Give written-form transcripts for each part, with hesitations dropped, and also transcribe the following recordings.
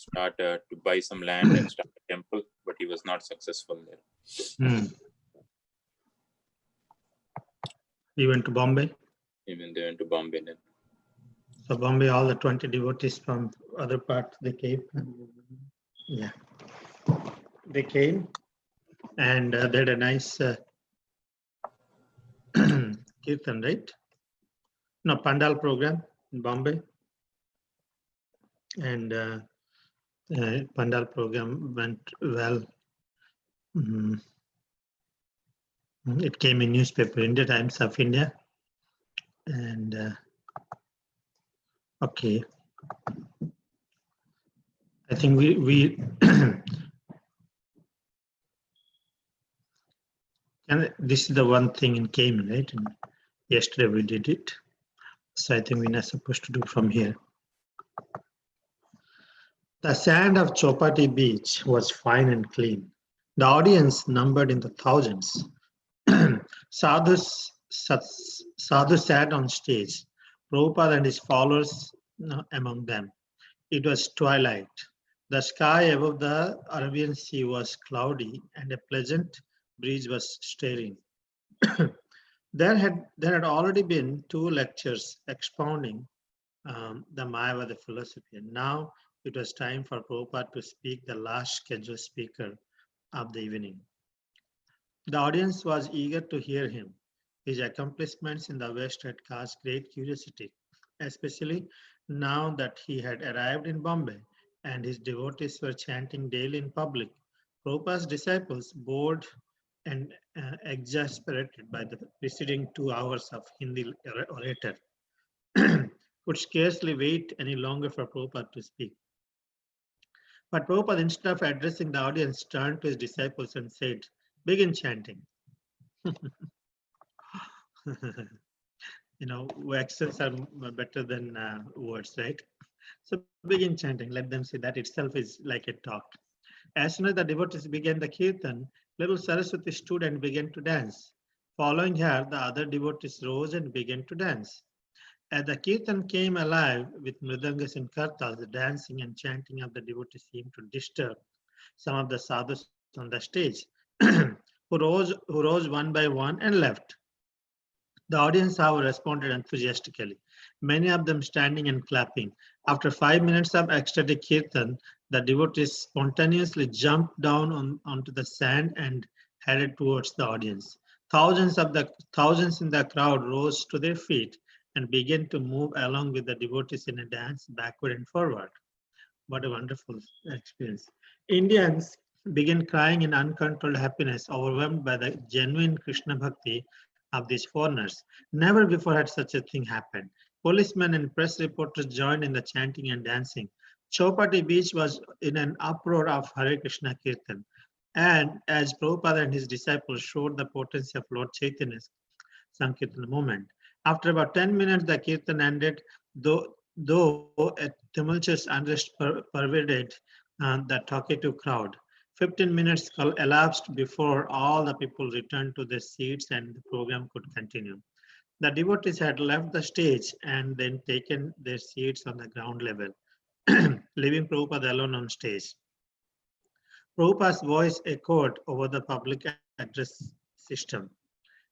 start to buy some land and start a temple, but he was not successful there. He went to Bombay? Even they went to Bombay then. So Bombay, all the 20 devotees from other parts, they came. Yeah. They came and they had a nice kirtan, right? No, Pandal program in Bombay. And Pandal program went well. It came in newspaper, India Times of India. And okay. I think we and this is the one thing in Cayman, right? And yesterday we did it. So I think we're not supposed to do from here. The sand of Chopati Beach was fine and clean. The audience numbered in the thousands. Sadhus sat on stage, Prabhupada and his followers among them. It was twilight. The sky above the Arabian Sea was cloudy and a pleasant breeze was stirring. There had already been 2 lectures expounding the Mayavada philosophy. And now it was time for Prabhupada to speak, the last scheduled speaker of the evening. The audience was eager to hear him. His accomplishments in the West had caused great curiosity, especially now that he had arrived in Bombay and his devotees were chanting daily in public. Prabhupada's disciples, bored and exasperated by the preceding 2 hours of Hindi orator, could scarcely wait any longer for Prabhupada to speak. But Prabhupada, instead of addressing the audience, turned to his disciples and said, "Begin chanting." You know, actions are better than words, right? So begin chanting. Let them see that itself is like a talk. As soon as the devotees began the kirtan, little Saraswati stood and began to dance. Following her, the other devotees rose and began to dance. As the kirtan came alive with mridangas and kartals, the dancing and chanting of the devotees seemed to disturb some of the sadhus on the stage, who rose one by one and left. The audience, however, responded enthusiastically, many of them standing and clapping. After 5 minutes of ecstatic kirtan, the devotees spontaneously jumped down onto the sand and headed towards the audience. Thousands in the crowd rose to their feet and began to move along with the devotees in a dance backward and forward. What a wonderful experience. Indians began crying in uncontrolled happiness, overwhelmed by the genuine Krishna bhakti of these foreigners. Never before had such a thing happened. Policemen and press reporters joined in the chanting and dancing. Chopati Beach was in an uproar of Hare Krishna Kirtan. And as Prabhupada and his disciples showed the potency of Lord Chaitanya's Sankirtan movement. After about 10 minutes, the Kirtan ended, though a tumultuous unrest pervaded the talkative crowd. 15 minutes elapsed before all the people returned to their seats and the program could continue. The devotees had left the stage and then taken their seats on the ground level, leaving Prabhupada alone on stage. Prabhupada's voice echoed over the public address system.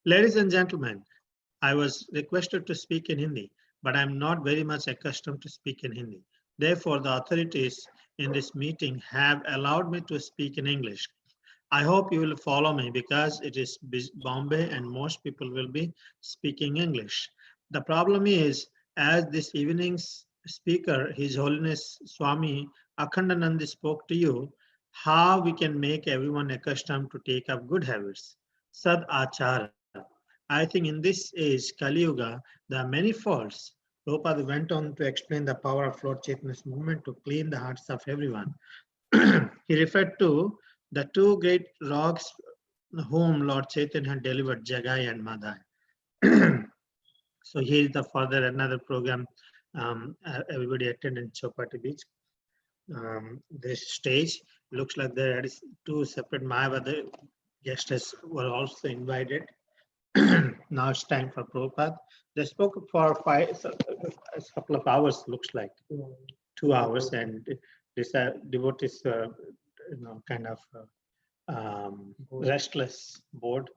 "Ladies and gentlemen, I was requested to speak in Hindi, but I'm not very much accustomed to speak in Hindi. Therefore, the authorities in this meeting have allowed me to speak in English. I hope you will follow me because it is Bombay and most people will be speaking English. The problem is, as this evening's speaker, His Holiness Swami Akhandanandi spoke to you, how we can make everyone accustomed to take up good habits. Sad Achara. I think in this age, Kali Yuga, there are many faults." Prabhupada went on to explain the power of Lord Chaitanya's movement to clean the hearts of everyone. He referred to the 2 great rocks whom Lord Chaitanya had delivered, Jagai and Madai. So here is the further another program everybody attended in Chopati Beach. This stage looks like there is 2 separate Mayavada guests were also invited. Now it's time for Prabhupada. They spoke for a couple of hours, looks like 2 hours, and devotees, kind of restless, bored.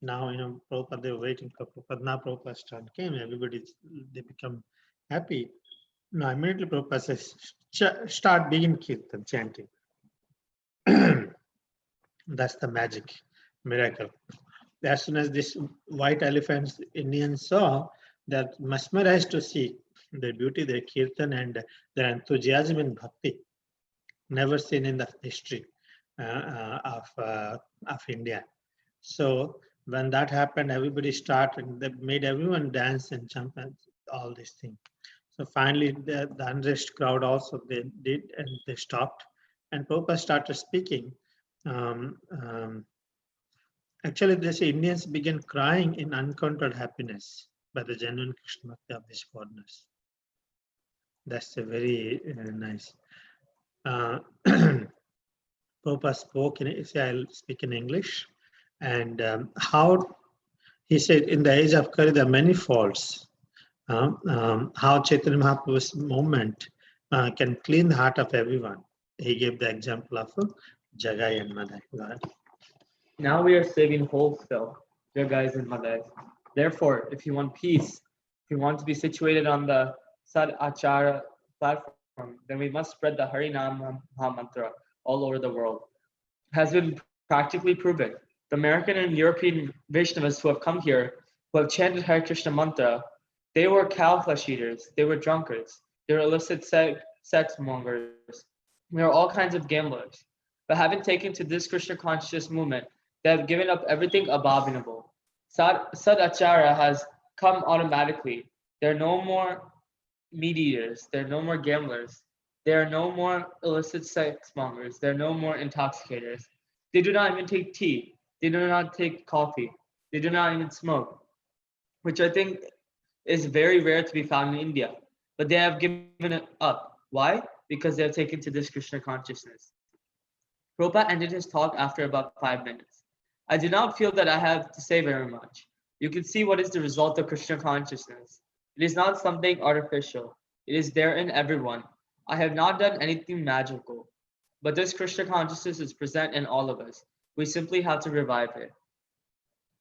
Now, Prabhupada, they were waiting for Prabhupada. Now Prabhupada's turn came. They become happy. Now immediately Prabhupada says, start, begin kirtan, chanting. That's the magic, miracle. As soon as this white elephants Indians saw, they're mesmerized to see their beauty, their kirtan, and their enthusiasm in bhakti, never seen in the history of India. So when that happened, everybody started. They made everyone dance and jump and all these things. So finally, the unrest crowd also they did, and they stopped. And Prabhupada started speaking. Actually, they say Indians began crying in uncontrolled happiness by the genuine Krishna bhakti of these foreigners. That's a very nice. Prabhupada spoke I'll speak in English. And how he said, in the age of Kali, there are many faults. How Chaitanya Mahaprabhu's movement can clean the heart of everyone. He gave the example of Jagai and Madai. Now we are saving wholesale, Jagais and Madais. Therefore, if you want peace, if you want to be situated on the Sad Achara platform, then we must spread the Harinam Mantra all over the world. It has been practically proven. The American and European Vaishnavas who have come here, who have chanted Hare Krishna mantra, they were cow flesh eaters, they were drunkards, they were illicit sex mongers, they were all kinds of gamblers. But having taken to this Krishna conscious movement, they have given up everything abominable. Sad Achara has come automatically. There are no more meat eaters, there are no more gamblers, there are no more illicit sex mongers, there are no more intoxicators. They do not even take tea, they do not take coffee, they do not even smoke, which I think is very rare to be found in India. But they have given it up. Why? Because they have taken to this Krishna consciousness. Prabhupada ended his talk after about 5 minutes. I do not feel that I have to say very much. You can see what is the result of Krishna consciousness. It is not something artificial. It is there in everyone. I have not done anything magical. But this Krishna consciousness is present in all of us. We simply have to revive it.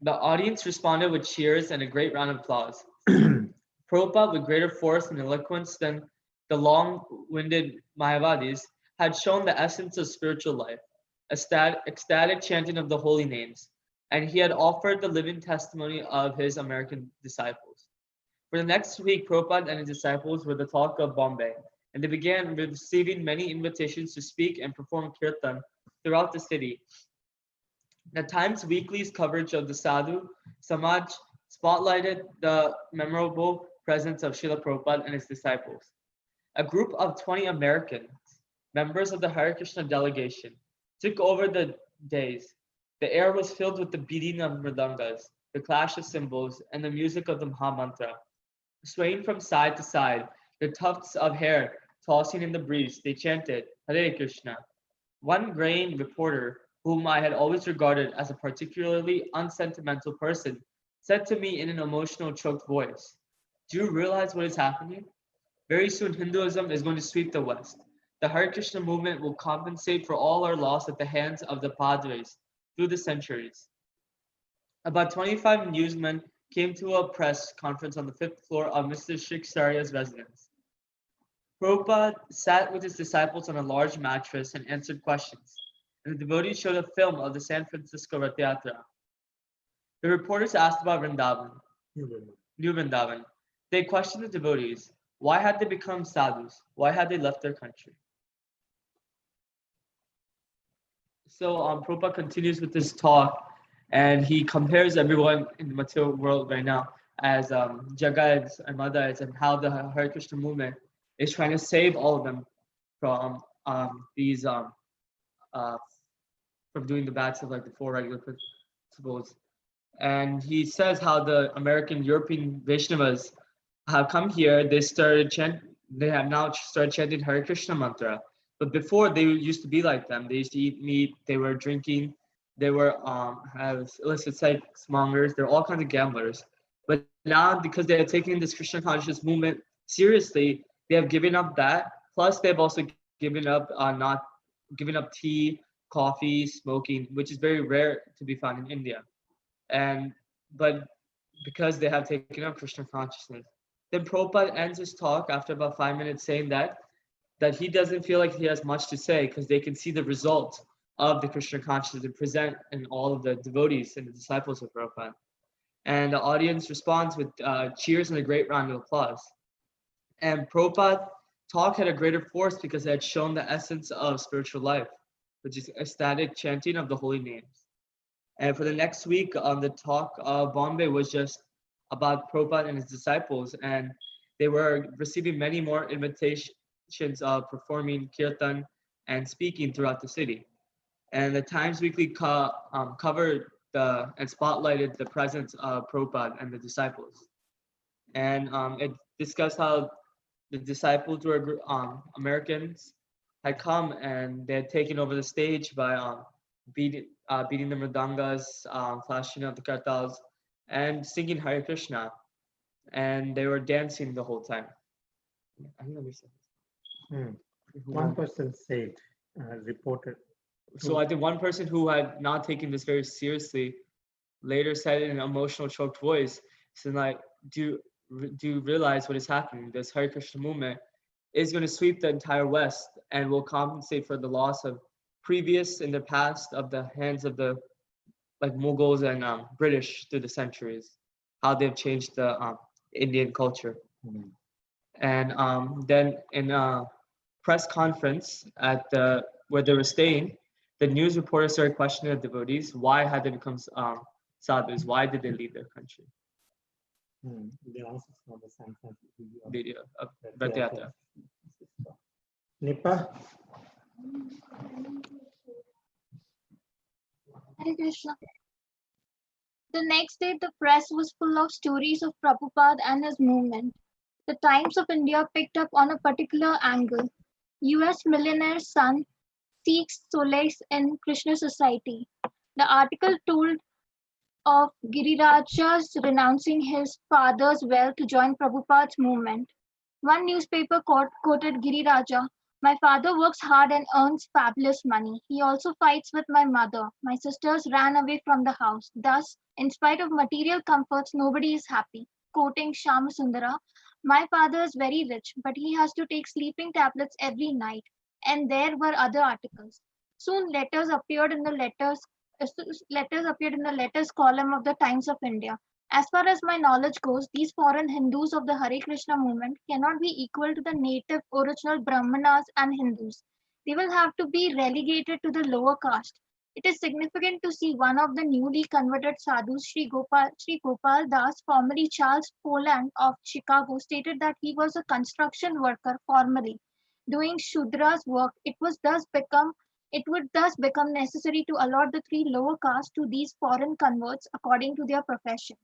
The audience responded with cheers and a great round of applause. Prabhupada, with greater force and eloquence than the long-winded Mayavadis, had shown the essence of spiritual life, ecstatic chanting of the holy names, and he had offered the living testimony of his American disciples. For the next week, Prabhupada and his disciples were the talk of Bombay, and they began receiving many invitations to speak and perform kirtan throughout the city. The Times Weekly's coverage of the Sadhu Samaj spotlighted the memorable presence of Srila Prabhupada and his disciples. A group of 20 Americans, members of the Hare Krishna delegation, took over the days. The air was filled with the beating of mridangas, the clash of cymbals, and the music of the Maha Mantra. Swaying from side to side, their tufts of hair tossing in the breeze, they chanted, Hare Krishna. One graying reporter, whom I had always regarded as a particularly unsentimental person, said to me in an emotional, choked voice, do you realize what is happening? Very soon Hinduism is going to sweep the West. The Hare Krishna movement will compensate for all our loss at the hands of the Padres through the centuries. About 25 newsmen came to a press conference on the 5th floor of Mr. Shiksaria's residence. Prabhupada sat with his disciples on a large mattress and answered questions, and the devotees showed a film of the San Francisco Rath Yatra. The reporters asked about Vrindavan, New Vrindavan. They questioned the devotees. Why had they become sadhus? Why had they left their country? So Prabhupada continues with this talk, and he compares everyone in the material world right now as Jagaids and Madaids, and how the Hare Krishna movement is trying to save all of them from these from doing the bad stuff like the four regular principles. And he says how the American, European Vaishnavas have come here. They have now started chanting Hare Krishna mantra. But before, they used to be like them. They used to eat meat. They were drinking. They were have illicit sex mongers. They're all kinds of gamblers. But now, because they are taking this Krishna conscious movement seriously, they have given up that. Plus, they have also given up not given up tea, coffee, smoking, which is very rare to be found in India. And but because they have taken up Krishna consciousness. Then Prabhupada ends his talk after about 5 minutes saying that he doesn't feel like he has much to say because they can see the result of the Krishna consciousness and present in all of the devotees and the disciples of Prabhupada. And the audience responds with cheers and a great round of applause. And Prabhupada talk had a greater force because it had shown the essence of spiritual life, which is ecstatic chanting of the holy names. And for the next week, the talk of Bombay was just about Prabhupada and his disciples, and they were receiving many more invitations of performing kirtan and speaking throughout the city. And the Times Weekly covered and spotlighted the presence of Prabhupada and the disciples. And it discussed how the disciples were Americans had come and they had taken over the stage by beating the mridangas, flashing out the kartals, and singing Hare Krishna. And they were dancing the whole time. I think that makes sense. One person said, reported. So I think one person who had not taken this very seriously later said in an emotional, choked voice, said like, do you realize what is happening? This Hare Krishna movement is going to sweep the entire West and will compensate for the loss of previous in the past of the hands of the like Mughals and British through the centuries, how they've changed the Indian culture. And then in a press conference at where they were staying, the news reporter started questioning the devotees. Why had they become sadhus? Why did they leave their country? They also saw the San Video of Rath-yatra. Nipa? Hare Krishna. The next day, the press was full of stories of Prabhupada and his movement. The Times of India picked up on a particular angle. US millionaire's son seeks solace in Krishna society. The article told of Giriraja's renouncing his father's wealth to join Prabhupada's movement. One newspaper quoted Giriraja, "My father works hard and earns fabulous money. He also fights with my mother. My sisters ran away from the house. Thus, in spite of material comforts, nobody is happy." Quoting Shamasundara, "My father is very rich, but he has to take sleeping tablets every night." And there were other articles. Soon letters appeared in the letters column of the Times of India. As far as my knowledge goes, these foreign Hindus of the Hare Krishna movement cannot be equal to the native original Brahmanas and Hindus. They will have to be relegated to the lower caste. It is significant to see one of the newly converted sadhus, Sri Gopal Das, formerly Charles Poland of Chicago, stated that he was a construction worker formerly doing Shudra's work. It would thus become necessary to allot the three lower castes to these foreign converts according to their profession.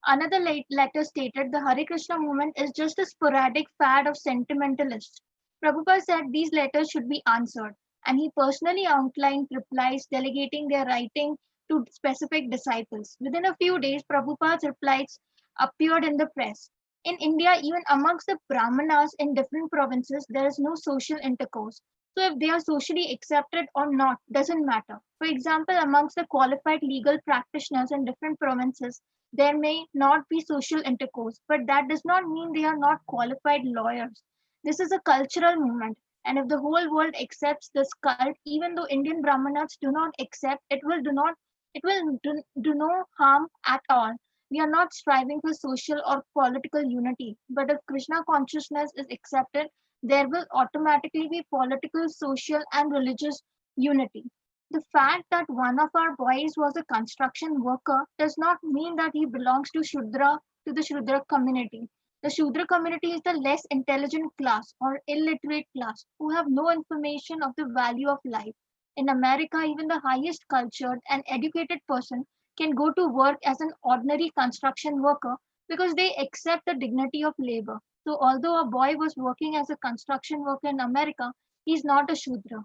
Another letter stated the Hare Krishna movement is just a sporadic fad of sentimentalists. Prabhupada said these letters should be answered, and he personally outlined replies delegating their writing to specific disciples. Within a few days, Prabhupada's replies appeared in the press. In India, even amongst the Brahmanas in different provinces, there is no social intercourse. So if they are socially accepted or not doesn't matter. For example, amongst the qualified legal practitioners in different provinces, there may not be social intercourse, but that does not mean they are not qualified lawyers. This is a cultural movement, and if the whole world accepts this cult, even though Indian Brahmanas do not accept, it will do no harm at all. We are not striving for social or political unity, but if Krishna consciousness is accepted, there will automatically be political, social, and religious unity. The fact that one of our boys was a construction worker does not mean that he belongs to the Shudra community. The Shudra community is the less intelligent class or illiterate class who have no information of the value of life. In America, even the highest cultured and educated person can go to work as an ordinary construction worker because they accept the dignity of labor. So although a boy was working as a construction worker in America, he is not a Shudra.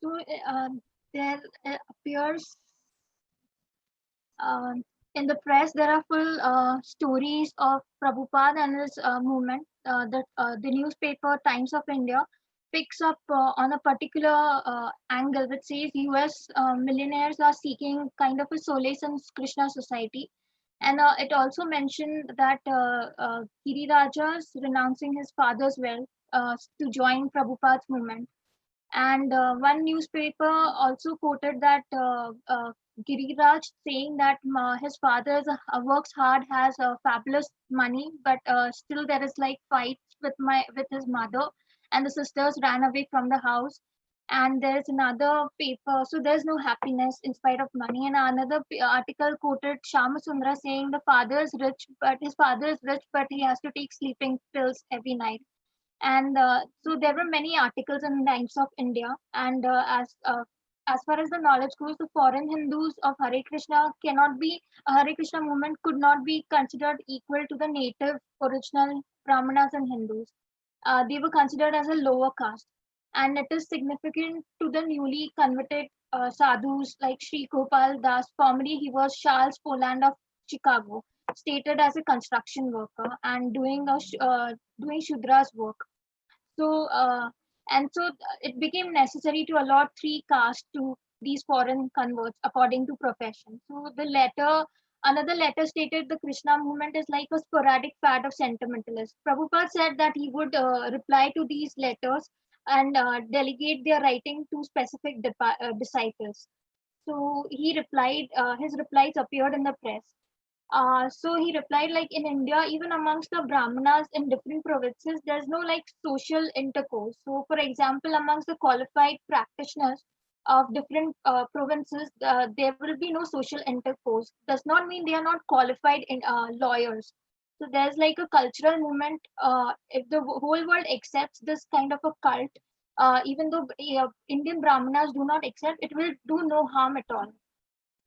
So there appears In the press, there are full stories of Prabhupada and his movement. The newspaper Times of India picks up on a particular angle which says US millionaires are seeking kind of a solace in Krishna society. And it also mentioned that Giriraja is renouncing his father's wealth to join Prabhupada's movement. And one newspaper also quoted that Giriraj saying that his father works hard, has fabulous money, but still there is like fights with his mother, and the sisters ran away from the house. And there's another paper, so there's no happiness in spite of money. And another article quoted Shamasundra saying the father is rich, but his father is rich, but he has to take sleeping pills every night. And so there were many articles in Times of India. And as far as the knowledge goes, the foreign Hindus of Hare Krishna cannot be Hare Krishna movement could not be considered equal to the native original Brahmanas and Hindus. They were considered as a lower caste, and it is significant to the newly converted sadhus like Sri Gopal Das. Formerly, he was Charles Poland of Chicago, stated as a construction worker and doing Shudra's work. So, and so it became necessary to allot three castes to these foreign converts according to profession. So another letter stated the Krishna movement is like a sporadic fad of sentimentalists. Prabhupada said that he would reply to these letters and delegate their writing to specific disciples. So he replied, his replies appeared in the press. So he replied, like in India, even amongst the Brahmanas in different provinces, there's no like social intercourse. So, for example, amongst the qualified practitioners of different provinces, there will be no social intercourse. Does not mean they are not qualified in lawyers. So there's like a cultural movement. If the whole world accepts this kind of a cult, even though Indian Brahmanas do not accept, it will do no harm at all.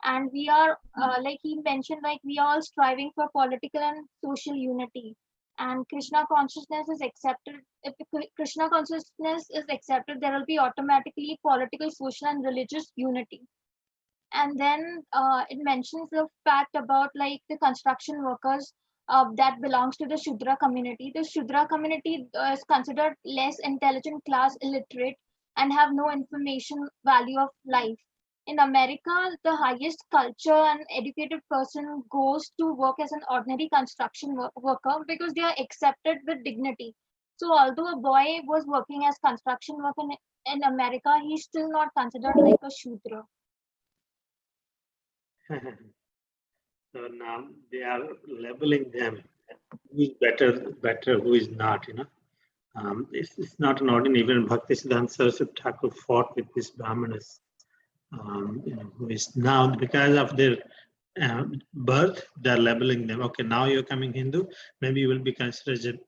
And we are like he mentioned, like we are all striving for political and social unity. And Krishna consciousness is accepted. If Krishna consciousness is accepted, there will be automatically political, social, and religious unity. And then it mentions the fact about like the construction workers that belongs to the Shudra community. The Shudra community is considered less intelligent class, illiterate, and have no information value of life. In America, the highest culture and educated person goes to work as an ordinary construction worker because they are accepted with dignity. So although a boy was working as construction worker in America, he's still not considered like a Shudra. So now they are labeling them who is better, who is not, it's not an ordinary. Even Bhaktisiddhanta Saraswati Thakur fought with these Brahmanas, who is now, because of their birth, they're labeling them. Okay, now you're coming Hindu, maybe you will be considered,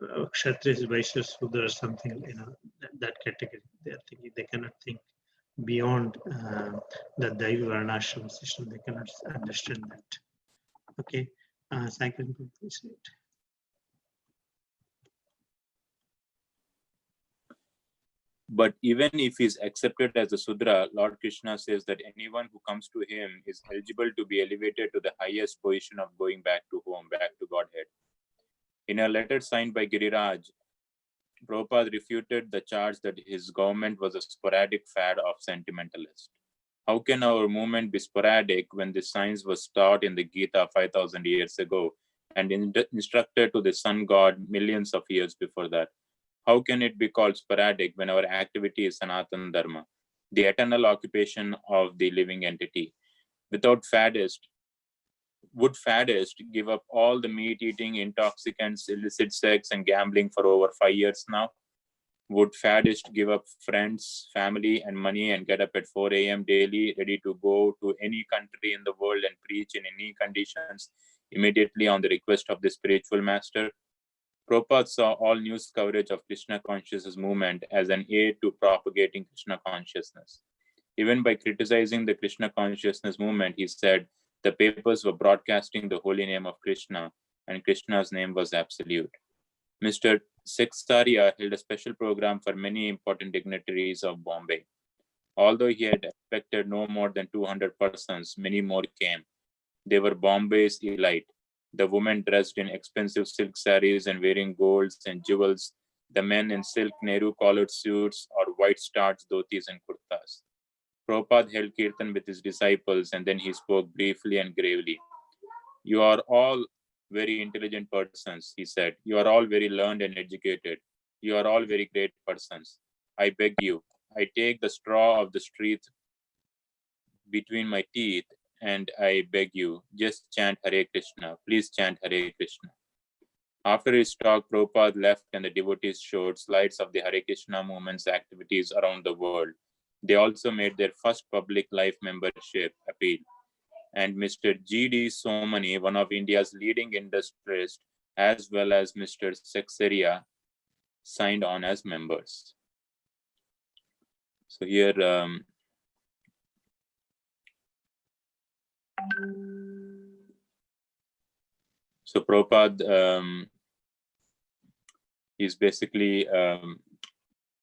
Kshatriyas, Vaishyas, Sudra or something, that category. They are thinking they cannot think beyond the Daiva Varnashram system. They cannot understand that. Okay, Cycling, please read. But even if he is accepted as a Sudra, Lord Krishna says that anyone who comes to him is eligible to be elevated to the highest position of going back to home, back to Godhead. In a letter signed by Giriraj, Prabhupada refuted the charge that his government was a sporadic fad of sentimentalists. How can our movement be sporadic when this science was taught in the Gita 5,000 years ago and instructed to the sun god millions of years before that? How can it be called sporadic when our activity is Sanatana Dharma, the eternal occupation of the living entity? Would faddists give up all the meat-eating, intoxicants, illicit sex, and gambling for over 5 years now? Would faddists give up friends, family, and money and get up at 4 a.m. daily, ready to go to any country in the world and preach in any conditions immediately on the request of the spiritual master? Prabhupada saw all news coverage of Krishna consciousness movement as an aid to propagating Krishna consciousness. Even by criticizing the Krishna consciousness movement, he said the papers were broadcasting the holy name of Krishna, and Krishna's name was absolute. Mr. Sextaria held a special program for many important dignitaries of Bombay. Although he had expected no more than 200 persons, many more came. They were Bombay's elite. The women dressed in expensive silk saris and wearing golds and jewels. The men in silk Nehru-collared suits or white starched dhotis and kurtas. Prabhupada held kirtan with his disciples, and then he spoke briefly and gravely. You are all very intelligent persons, he said. You are all very learned and educated. You are all very great persons. I beg you, I take the straw of the street between my teeth, and I beg you, just chant Hare Krishna. Please chant Hare Krishna. After his talk, Prabhupada left and the devotees showed slides of the Hare Krishna movement's activities around the world. They also made their first public life membership appeal. And Mr. G.D. Somani, one of India's leading industrialists, as well as Mr. Sexeria, signed on as members. So here, so Prabhupada is basically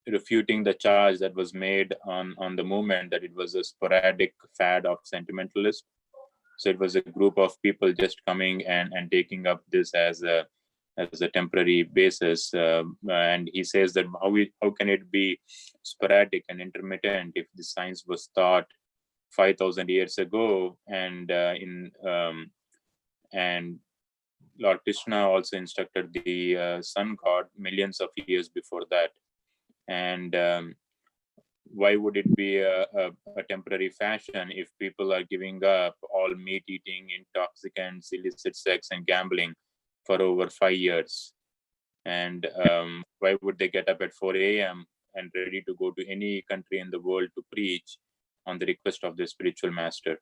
refuting the charge that was made on the movement that it was a sporadic fad of sentimentalists. So it was a group of people just coming and taking up this as a temporary basis. And he says that how can it be sporadic and intermittent if the science was taught 5,000 years ago, and and Lord Krishna also instructed the sun god millions of years before that. And why would it be a temporary fashion if people are giving up all meat eating, intoxicants, illicit sex, and gambling for over 5 years? And why would they get up at 4 a.m. and ready to go to any country in the world to preach on the request of their spiritual master?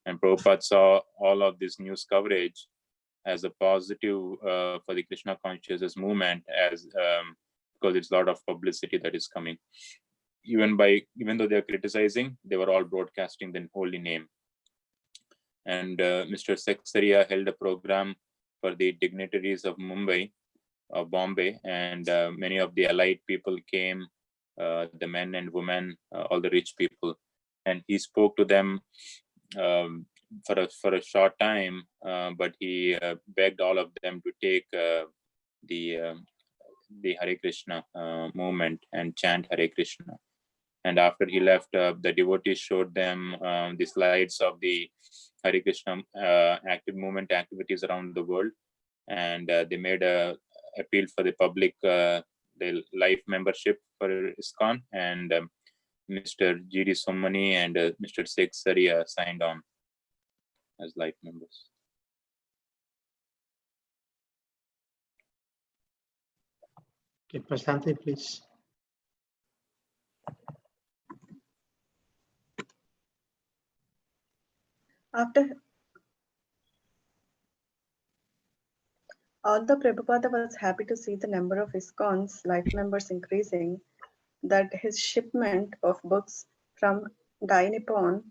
And Prabhupada saw all of this news coverage as a positive for the Krishna consciousness movement, as because it's a lot of publicity that is coming. Even though they're criticizing, they were all broadcasting the holy name. And Mr. Sexeria held a program for the dignitaries of Bombay, and many of the elite people came, the men and women, all the rich people, and he spoke to them for a short time, but he begged all of them to take the Hare Krishna movement and chant Hare Krishna. And after he left, the devotees showed them the slides of the Hare Krishna active movement activities around the world, and they made a appeal for the public the life membership for ISKCON, and Mr. G.D. Somani and Mr. Sexeria signed on as life members. Okay, Prasanthi, please. Although Prabhupada was happy to see the number of ISKCON's life members increasing, that his shipment of books from Dai Nippon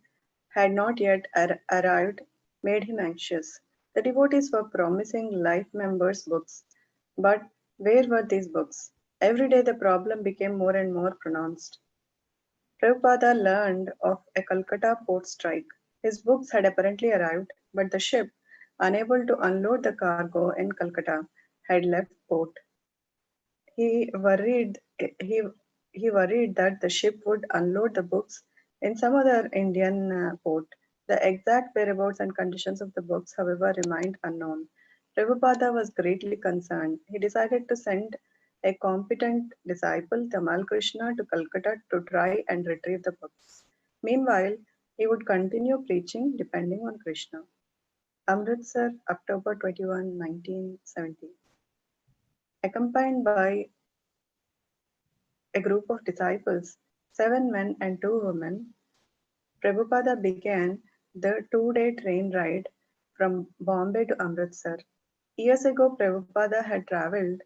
had not yet arrived made him anxious. The devotees were promising life members books, but where were these books? Every day the problem became more and more pronounced. Prabhupada learned of a Calcutta port strike. His books had apparently arrived, but the ship, unable to unload the cargo in Calcutta, had left port. He worried that the ship would unload the books in some other Indian port. The exact whereabouts and conditions of the books, however, remained unknown. Prabhupada was greatly concerned. He decided to send a competent disciple, Tamal Krishna, to Calcutta to try and retrieve the books. Meanwhile, he would continue preaching depending on Krishna. Amritsar, October 21, 1970. Accompanied by a group of disciples, 7 men and 2 women, Prabhupada began the 2-day train ride from Bombay to Amritsar. Years ago, Prabhupada had traveled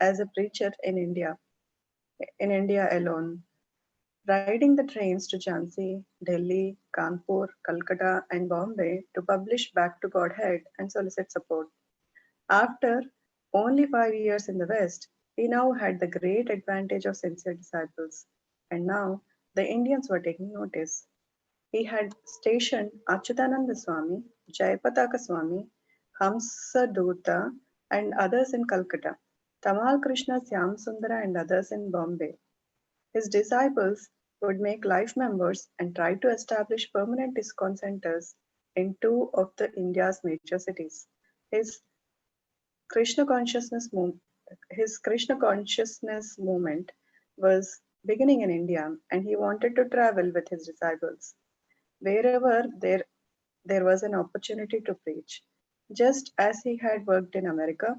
as a preacher in India alone, riding the trains to Jhansi, Delhi, Kanpur, Calcutta, and Bombay to publish Back to Godhead and solicit support. After only 5 years in the West, he now had the great advantage of sincere disciples. And now The Indians were taking notice. He had stationed Achyutananda Swami, Jayapataka Swami, Hamsaduta, and others in Calcutta, Tamal Krishna Syam Sundara and others in Bombay. His disciples would make life members and try to establish permanent ISKCON centers in two of the India's major cities. His Krishna consciousness movement, his Krishna consciousness movement was beginning in India, and he wanted to travel with his disciples wherever there was an opportunity to preach. Just as he had worked in America,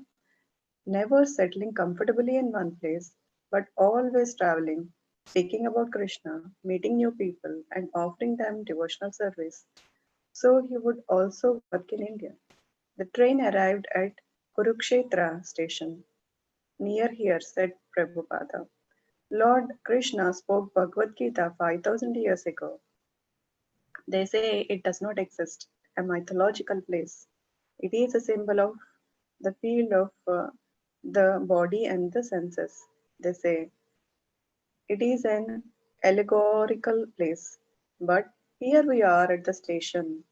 never settling comfortably in one place, but always traveling, speaking about Krishna, meeting new people, and offering them devotional service. So he would also work in India. The train arrived at Kurukshetra station. Near here, said Prabhupada. Lord Krishna spoke Bhagavad Gita 5000 years ago. They say it does not exist, a mythological place. It is a symbol of the field of the body and the senses. They say it is an allegorical place. But here we are at the station.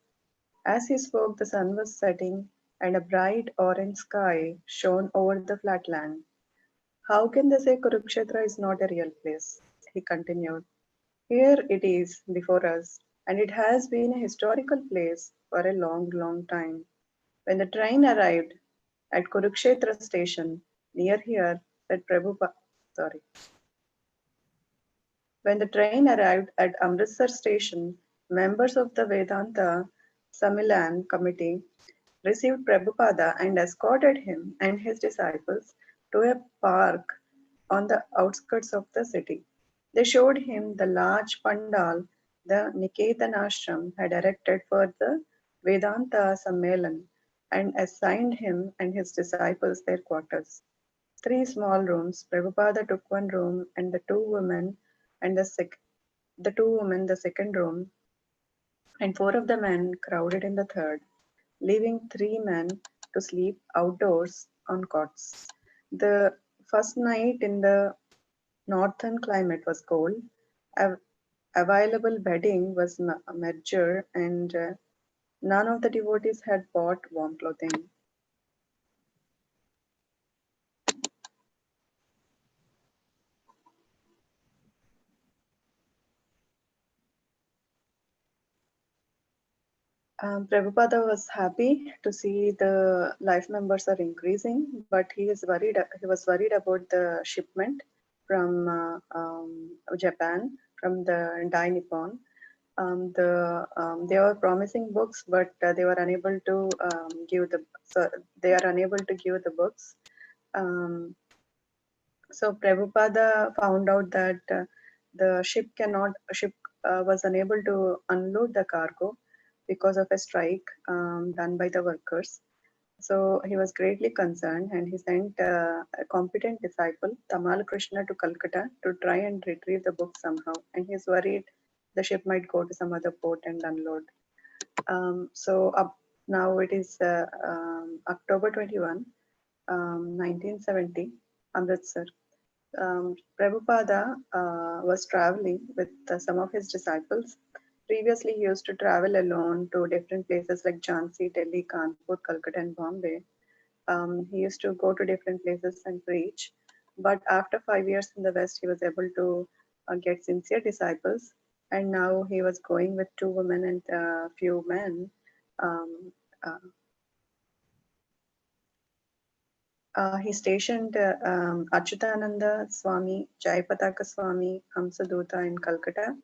As he spoke, the sun was setting and a bright orange sky shone over the flat land. How can they say Kurukshetra is not a real place? He continued. Here it is before us, and it has been a historical place for a long, long time. When the train arrived at Kurukshetra station, near here, said Prabhupada, sorry. When the train arrived at Amritsar station, members of the Vedanta Samilan committee received Prabhupada and escorted him and his disciples to a park on the outskirts of the city. They showed him the large pandal the Niketan ashram had erected for the Vedanta Sammelan and assigned him and his disciples their quarters. Three small rooms. Prabhupada took one room and and the two women the second room, and four of the men crowded in the third, leaving three men to sleep outdoors on cots. The first night in the northern climate was cold. Available bedding was meager, and none of the devotees had bought warm clothing. Prabhupada was happy to see the life members are increasing, but he is worried. He was worried about the shipment from Japan, from the Dai Nippon. They were promising books, but they were unable to give the. So they are unable to give the books. So Prabhupada found out that the ship was unable to unload the cargo because of a strike done by the workers. So he was greatly concerned, and he sent a competent disciple, Tamal Krishna, to Calcutta to try and retrieve the book somehow. And he's worried the ship might go to some other port and unload. So now it is October 21, 1970, Amritsar. Prabhupada was traveling with some of his disciples. Previously, he used to travel alone to different places like Jhansi, Delhi, Kanpur, Calcutta, and Bombay. He used to go to different places and preach. But after 5 years in the West, he was able to get sincere disciples. And now he was going with two women and a few men. Uh, he stationed Achyutananda Swami, Jayapataka Swami, Hamsaduta in Calcutta,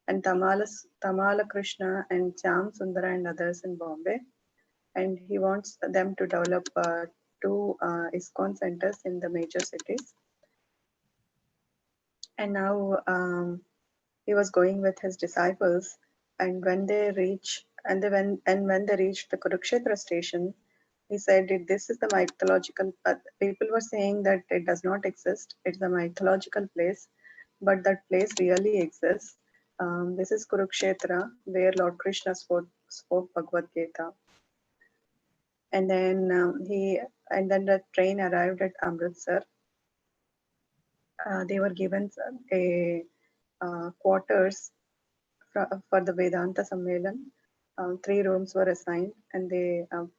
and Tamala Krishna and Cham Sundara and others in Bombay. And he wants them to develop two ISKCON centers in the major cities. And now he was going with his disciples, and when they reached the Kurukshetra station, he said, this is the mythological, people were saying that it does not exist, it's a mythological place, but that place really exists. This is Kurukshetra, where Lord Krishna spoke Bhagavad Gita. And then the train arrived at Amritsar. They were given a quarters for the Vedanta Sammelan. 3 rooms were assigned, and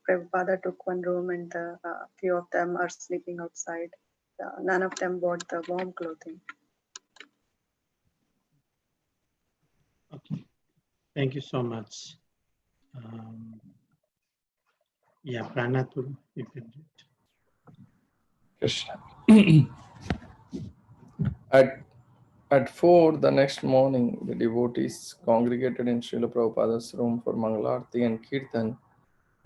Prabhupada took 1 room, and few of them are sleeping outside. None of them bought the warm clothing. Okay, thank you so much. Yeah, Pranatu, you can do it. Krishna. At 4 the next morning, the devotees congregated in Srila Prabhupada's room for Mangalarti and Kirtan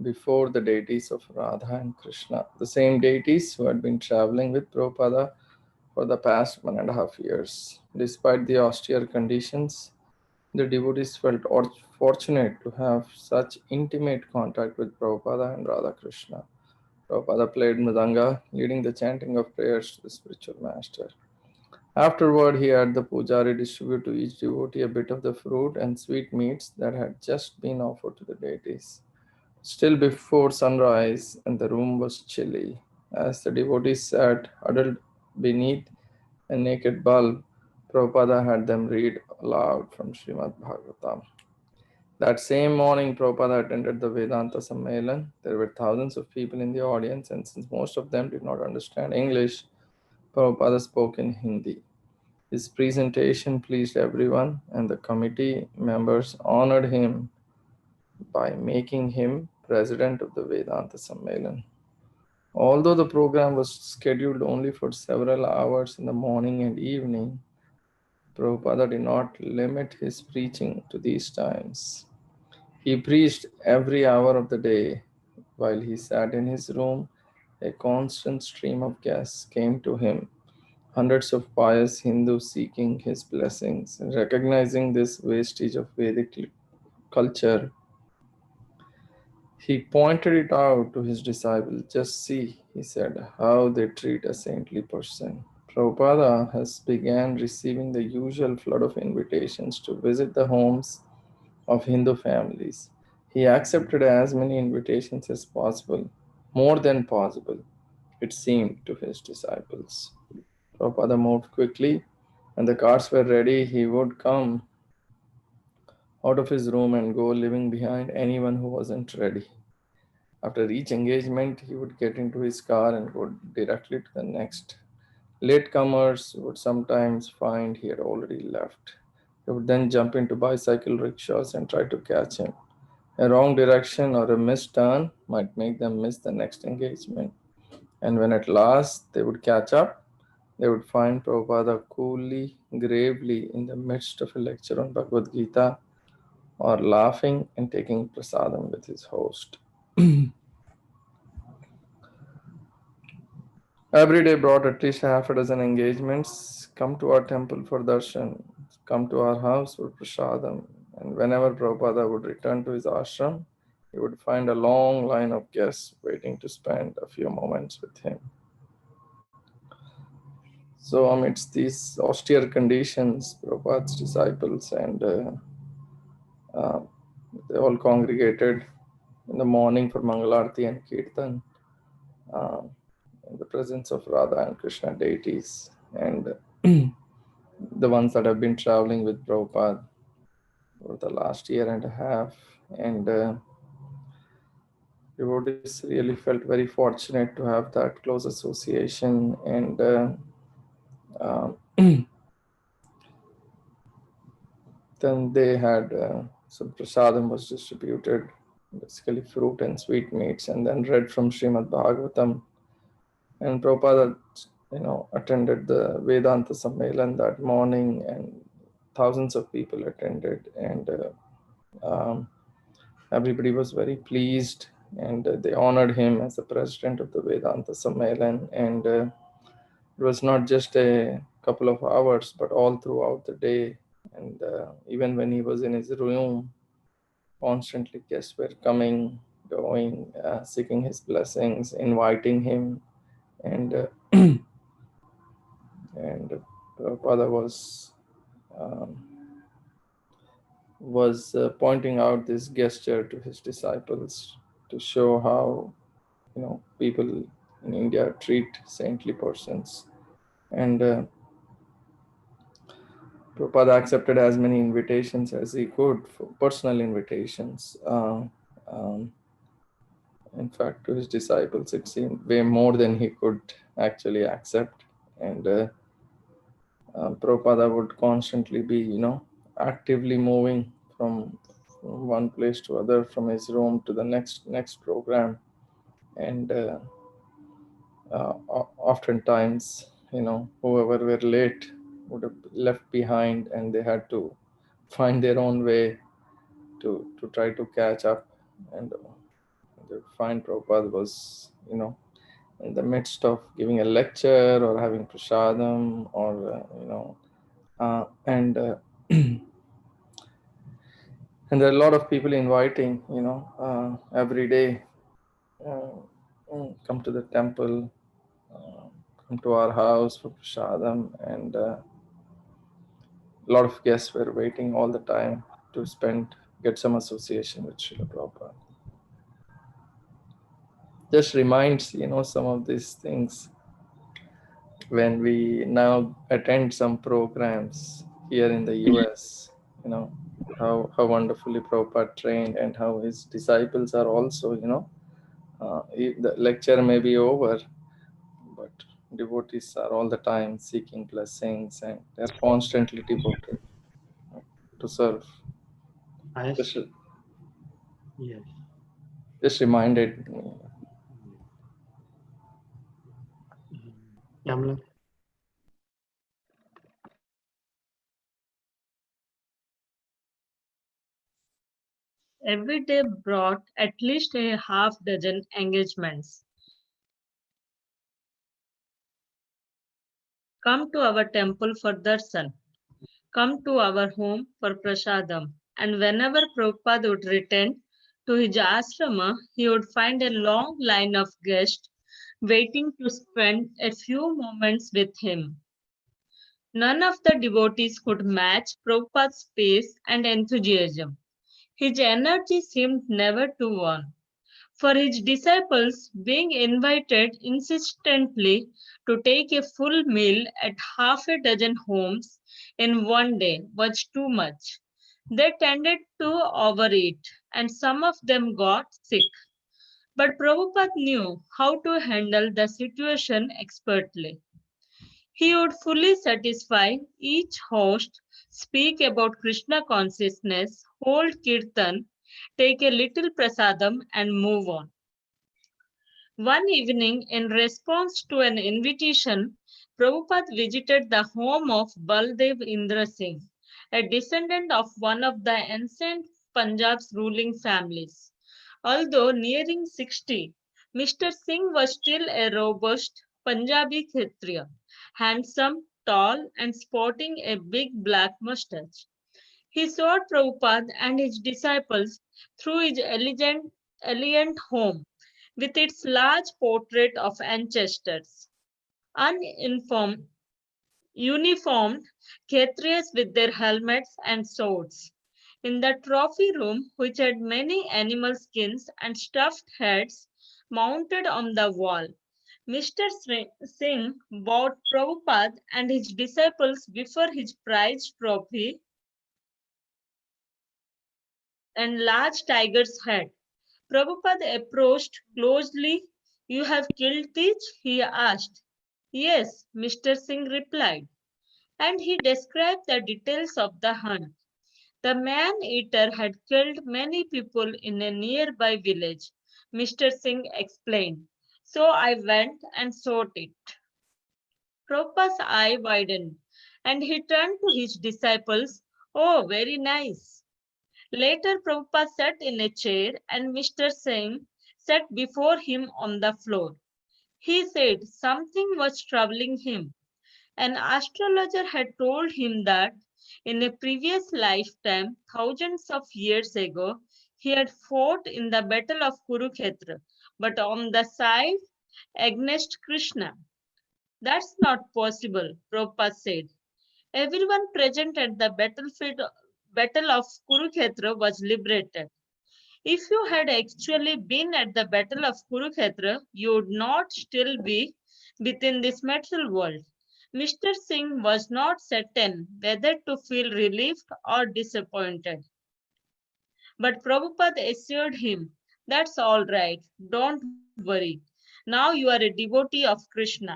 before the deities of Radha and Krishna, the same deities who had been traveling with Prabhupada for the past 1.5 years. Despite the austere conditions, the devotees felt fortunate to have such intimate contact with Prabhupada and Radha Krishna. Prabhupada played Mridanga, leading the chanting of prayers to the spiritual master. Afterward, he had the pujari distribute to each devotee a bit of the fruit and sweetmeats that had just been offered to the deities. Still before sunrise, and the room was chilly. As the devotees sat huddled beneath a naked bulb, Prabhupada had them read aloud from Srimad Bhagavatam. That same morning, Prabhupada attended the Vedanta Sammelan. There were thousands of people in the audience, and since most of them did not understand English, Prabhupada spoke in Hindi. His presentation pleased everyone, and the committee members honored him by making him president of the Vedanta Sammelan. Although the program was scheduled only for several hours in the morning and evening, Prabhupada did not limit his preaching to these times. He preached every hour of the day. While he sat in his room, a constant stream of guests came to him, hundreds of pious Hindus seeking his blessings. And recognizing this wastage of Vedic culture, he pointed it out to his disciples. Just see, he said, how they treat a saintly person. Prabhupada has begun receiving the usual flood of invitations to visit the homes of Hindu families. He accepted as many invitations as possible, more than possible, it seemed to his disciples. Prabhupada moved quickly. When the cards were ready, he would come out of his room and go, leaving behind anyone who wasn't ready. After each engagement, he would get into his car and go directly to the next. Latecomers would sometimes find he had already left. They would then jump into bicycle rickshaws and try to catch him. A wrong direction or a missed turn might make them miss the next engagement. And when at last they would catch up, they would find Prabhupada coolly, gravely in the midst of a lecture on Bhagavad Gita, or laughing and taking prasadam with his host. Every day brought at least half a dozen engagements. Come to our temple for darshan, come to our house for prasadam. And whenever Prabhupada would return to his ashram, he would find a long line of guests waiting to spend a few moments with him. So amidst these austere conditions, Prabhupada's disciples and they all congregated in the morning for Mangalarti and Kirtan in the presence of Radha and Krishna deities, and the ones that have been traveling with Prabhupada for the last 1.5 years. And devotees really felt very fortunate to have that close association. And then they had some prasadam was distributed, basically fruit and sweetmeats, and then read from Srimad Bhagavatam. And Prabhupada, attended the Vedanta Sammelan that morning, and thousands of people attended, and everybody was very pleased, and they honored him as the president of the Vedanta Sammelan. And it was not just a couple of hours, but all throughout the day. And even when he was in his room, constantly guests were coming, going, seeking his blessings, inviting him. And and Prabhupada was pointing out this gesture to his disciples to show how people in India treat saintly persons. And Prabhupada accepted as many invitations as he could, for personal invitations. Um, in fact, to his disciples, it seemed way more than he could actually accept. And Prabhupada would constantly be, actively moving from one place to other, from his room to the next program. And oftentimes, whoever were late would have left behind, and they had to find their own way to try to catch up. And they would find Prabhupada was, in the midst of giving a lecture or having prasadam, or and and there are a lot of people inviting, every day, uh, come to the temple, come to our house for prasadam, and a lot of guests were waiting all the time to get some association with Srila Prabhupada. Just reminds, some of these things when we now attend some programs here in the US, how wonderfully Prabhupada trained, and how his disciples are also, the lecture may be over, but devotees are all the time seeking blessings, and they're constantly devoted to serve. Yes. Just, Yes. just reminded me. Yamla. Every day brought at least a half dozen engagements. Come to our temple for darshan. Come to our home for prasadam. And whenever Prabhupada would return to his ashrama, he would find a long line of guests waiting to spend a few moments with him. None of the devotees could match Prabhupada's pace and enthusiasm. His energy seemed never to wane. For his disciples, being invited insistently to take a full meal at half a dozen homes in one day was too much. They tended to overeat, and some of them got sick. But Prabhupada knew how to handle the situation expertly. He would fully satisfy each host, speak about Krishna consciousness, hold kirtan, take a little prasadam, and move on. One evening, in response to an invitation, Prabhupada visited the home of Baldev Indra Singh, a descendant of one of the ancient Punjab's ruling families. Although nearing 60, Mr. Singh was still a robust Punjabi Kshatriya, handsome, tall, and sporting a big black mustache. He sought Prabhupada and his disciples through his elegant home with its large portrait of ancestors. Uninformed, uniformed Kshatriyas with their helmets and swords. In the trophy room, which had many animal skins and stuffed heads mounted on the wall, Mr. Singh bowed Prabhupada and his disciples before his prized trophy and large tiger's head. Prabhupada approached closely. You have killed Teach? He asked. Yes, Mr. Singh replied, and he described the details of the hunt. The man-eater had killed many people in a nearby village, Mr. Singh explained. So I went and sought it. Prabhupada's eye widened, and he turned to his disciples. Oh, very nice. Later, Prabhupada sat in a chair and Mr. Singh sat before him on the floor. He said something was troubling him. An astrologer had told him that in a previous lifetime, thousands of years ago, he had fought in the battle of Kurukshetra, but on the side against Krishna. That's not possible, Prabhupada said. Everyone present at the battle of Kurukshetra was liberated. If you had actually been at the battle of Kurukshetra, you would not still be within this material world. Mr. Singh was not certain whether to feel relieved or disappointed. But Prabhupada assured him, "That's all right, don't worry. Now you are a devotee of Krishna."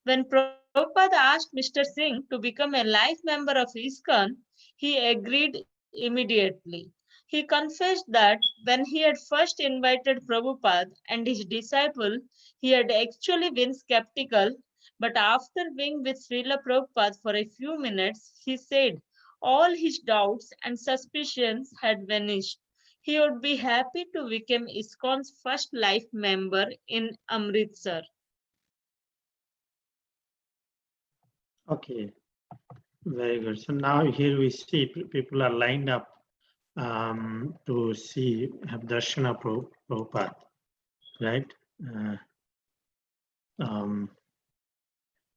When Prabhupada asked Mr. Singh to become a life member of ISKCON, he agreed immediately. He confessed that when he had first invited Prabhupada and his disciple, he had actually been skeptical, but after being with Srila Prabhupada for a few minutes, he said all his doubts and suspicions had vanished. He would be happy to become ISKCON's first life member in Amritsar. Okay, very good. So now here we see people are lined up to see, have darshan of Prabhupada, right?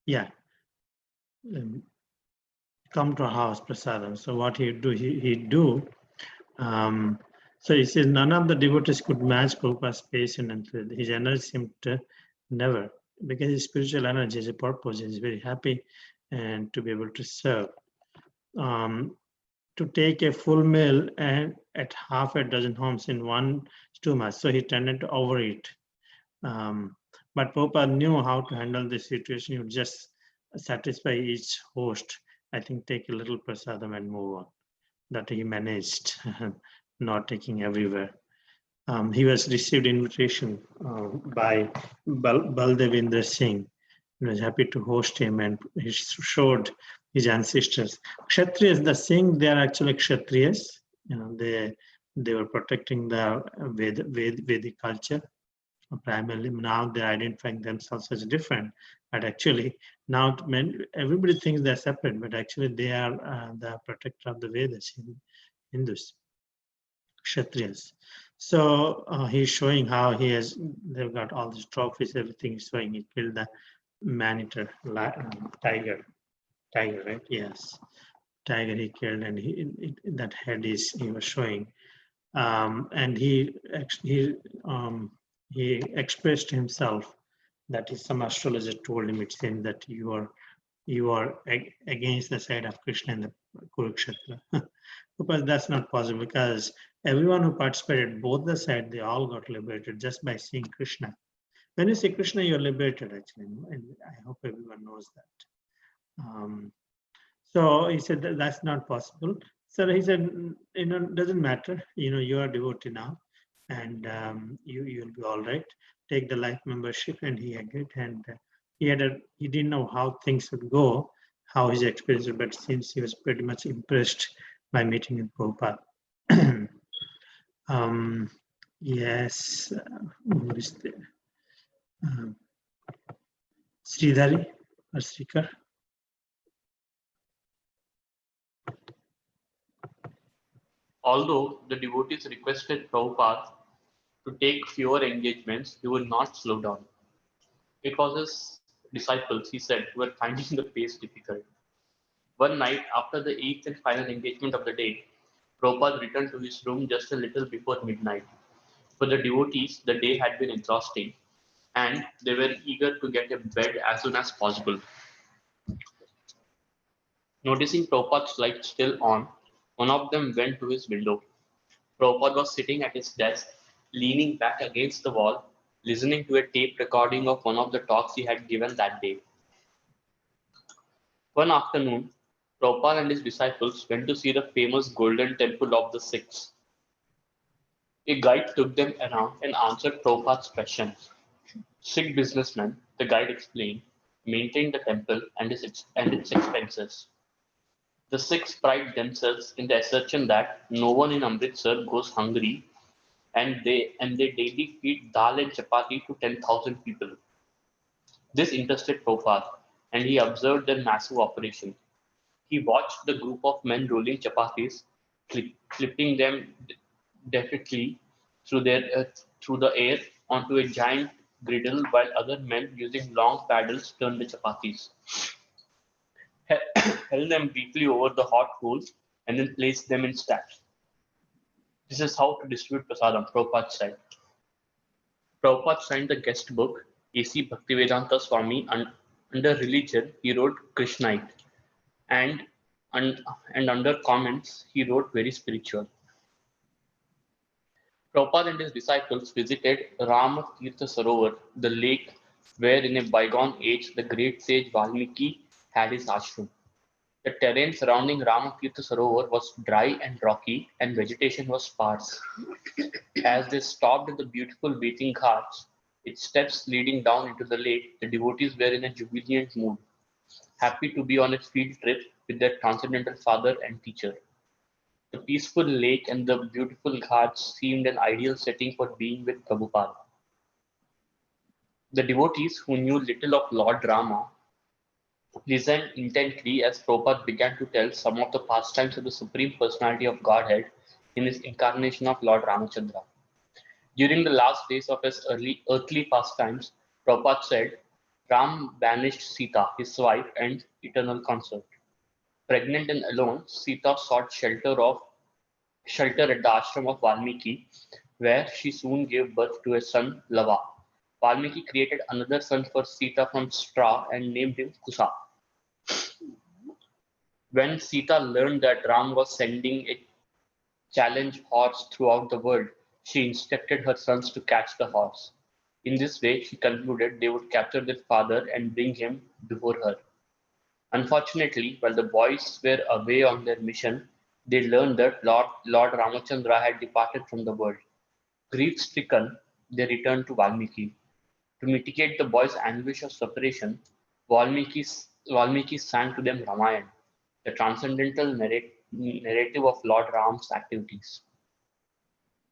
Yeah, come to our house, prasadam. So what he'd do, he'd do, so he says none of the devotees could match Prabhupada's patience and his energy seemed to never, because his spiritual energy is a purpose, he's very happy and to be able to serve. To take a full meal and at half a dozen homes in one is too much, so he tended to overeat. But Prabhupada knew how to handle this situation. He would just satisfy each host. I think take a little prasadam and move on. That he managed, not taking everywhere. He was received invitation by Baldevendra Singh. He was happy to host him and he showed his ancestors. Kshatriyas, the Singh, they are actually Kshatriyas. They were protecting the Vedic culture. Primarily now they're identifying themselves as different, but actually now everybody thinks they're separate, but actually they are the protector of the Vedas in Hindus, Kshatriyas. So he's showing how they've got all these trophies, everything is showing. He killed the man-eater, tiger, right? Yes, tiger he killed, and that head he was showing. And he expressed himself that some astrologer told him, it seems that you are against the side of Krishna in the Kurukshetra. Because that's not possible, because everyone who participated, both the sides, they all got liberated just by seeing Krishna. When you see Krishna, you're liberated actually, and I hope everyone knows that. So he said that's not possible. So he said, doesn't matter. You are devotee now, and you'll be all right. Take the life membership, and he agreed. And he didn't know how things would go, how his experience would, but since he was pretty much impressed by meeting with Prabhupada. Yes, who is there? Sridhari or Srikar? Although the devotees requested Prabhupada to take fewer engagements, he would not slow down. It was his disciples, he said, who were finding the pace difficult. One night, after the eighth and final engagement of the day, Prabhupada returned to his room just a little before midnight. For the devotees, the day had been exhausting, and they were eager to get a bed as soon as possible. Noticing Prabhupada's light still on, one of them went to his window. Prabhupada was sitting at his desk, leaning back against the wall, listening to a tape recording of one of the talks he had given that day. One afternoon, Prabhupada and his disciples went to see the famous Golden Temple of the Sikhs. A guide took them around and answered Prabhupada's questions. Sikh businessmen, the guide explained, maintained the temple and its expenses. The Sikhs pride themselves in the assertion that no one in Amritsar goes hungry, and they daily feed dal and chapati to 10,000 people. This interested Prabhupada, and he observed their massive operation. He watched the group of men rolling chapatis, flipping them deftly through the air onto a giant griddle, while other men using long paddles turned the chapatis, held them briefly over the hot coals, and then placed them in stacks. This is how to distribute prasadam, Prabhupada said. Prabhupada signed the guest book, A.C. Bhaktivedanta Swami Under religion, he wrote Krishnite, and, and, and under comments, he wrote very spiritual. Prabhupada and his disciples visited Ramatirtha Sarovar, the lake where in a bygone age the great sage Valmiki had his ashram. The terrain surrounding Ramatirtha Sarovar was dry and rocky, and vegetation was sparse. As they stopped at the beautiful bathing ghats, its steps leading down into the lake, the devotees were in a jubilant mood, happy to be on a field trip with their transcendental father and teacher. The peaceful lake and the beautiful ghats seemed an ideal setting for being with Prabhupada. The devotees, who knew little of Lord Rama, listened intently as Prabhupada began to tell some of the pastimes of the Supreme Personality of Godhead in his incarnation of Lord Ramachandra. During the last days of his earthly pastimes, Prabhupada said, Ram banished Sita, his wife and eternal consort. Pregnant and alone, Sita sought shelter at the ashram of Valmiki, where she soon gave birth to a son, Lava. Valmiki created another son for Sita from straw and named him Kusa. When Sita learned that Ram was sending a challenge horse throughout the world, she instructed her sons to catch the horse. In this way, she concluded they would capture their father and bring him before her. Unfortunately, while the boys were away on their mission, they learned that Lord Ramachandra had departed from the world. Grief-stricken, they returned to Valmiki. To mitigate the boys' anguish of separation, Valmiki sang to them Ramayana, the transcendental narrative of Lord Ram's activities.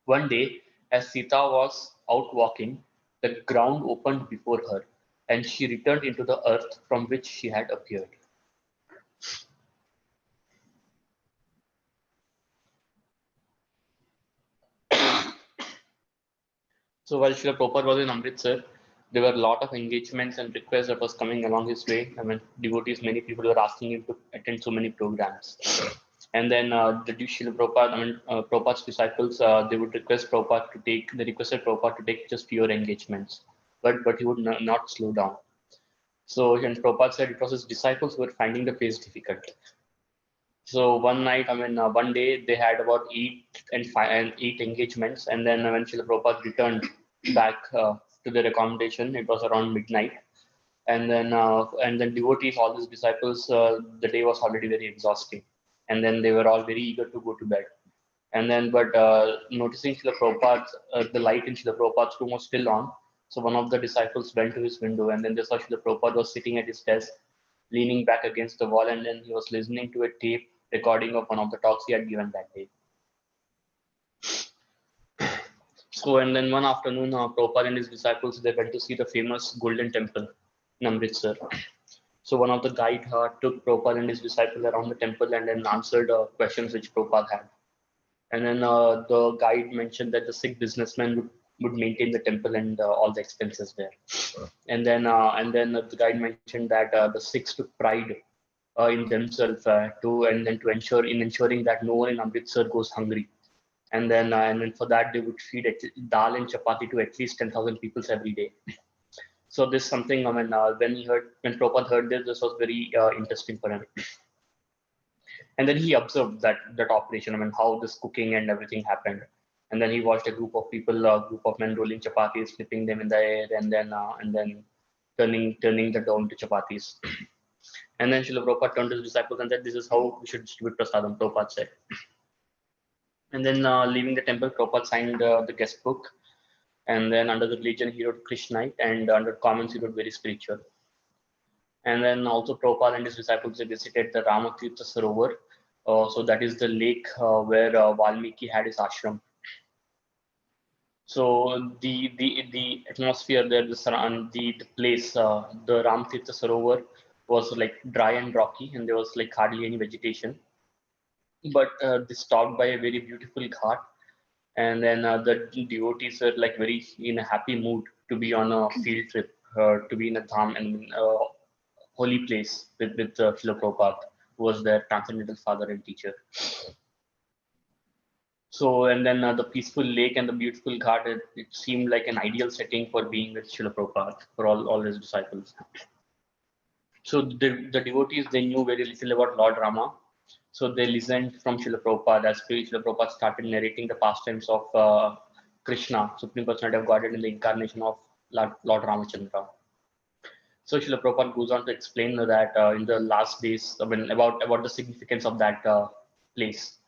One day, as Sita was out walking, the ground opened before her, and she returned into the earth from which she had appeared. So while Srila Prabhupada was in Amritsar, there were a lot of engagements and requests that was coming along his way. I mean, devotees, many people were asking him to attend so many programs. And then the Srila Prabhupada, Prabhupada's disciples, they would request Prabhupada to take, they requested Prabhupada to take just fewer engagements, but he would not slow down. So, and Prabhupada said it was his disciples who were finding the pace difficult. So one night, one day they had about eight engagements, and then when Srila Prabhupada returned back to their accommodation, it was around midnight, and then devotees, all his disciples, the day was already very exhausting, and then they were all very eager to go to bed. And then, but noticing Srila Prabhupada's, the light in Srila Prabhupada's room was still on, so one of the disciples went to his window, and then they saw Srila Prabhupada was sitting at his desk, leaning back against the wall, and then he was listening to a tape recording of one of the talks he had given that day. So, and then one afternoon, Prabhupada and his disciples, they went to see the famous Golden Temple in Amritsar. So one of the guide took Prabhupada and his disciple around the temple and then answered questions which Prabhupada had. And then the guide mentioned that the Sikh businessman would maintain the temple and all the expenses there. And then the guide mentioned that the Sikhs took pride in themselves to ensuring that no one in Amritsar goes hungry. And then for that they would feed dal and chapati to at least 10,000 people every day. So this is something, when Prabhupada heard this was very interesting for him. And then he observed that operation, how this cooking and everything happened. And then he watched a group of people, a group of men rolling chapatis, flipping them in the air, and then turning the dough into chapatis. And then Srila Prabhupada turned to his disciples and said, "This is how we should distribute prasadam," Prabhupada said. And then leaving the temple, Prabhupada signed the guest book. And then under the religion, he wrote Krishnite, and under comments, he wrote very spiritual. And then also Prabhupada and his disciples, they visited the Ramatirtha Sarovar. So that is the lake where Valmiki had his ashram. So the atmosphere there, the place, the Ramatirtha Sarovar was like dry and rocky, and there was like hardly any vegetation. But they stopped by a very beautiful ghat, and then the devotees were like very in a happy mood to be on a field trip, to be in a dham and holy place with Srila Prabhupada, who was their transcendental father and teacher. So, and then the peaceful lake and the beautiful ghat, it seemed like an ideal setting for being with Srila Prabhupada, for all his disciples. So the devotees, they knew very little about Lord Rama. So they listened from Srila Prabhupada as Srila Prabhupada started narrating the pastimes of Krishna, Supreme Personality of Godhead, in the incarnation of Lord Ramachandra. So Srila Prabhupada goes on to explain that in the last days, about the significance of that place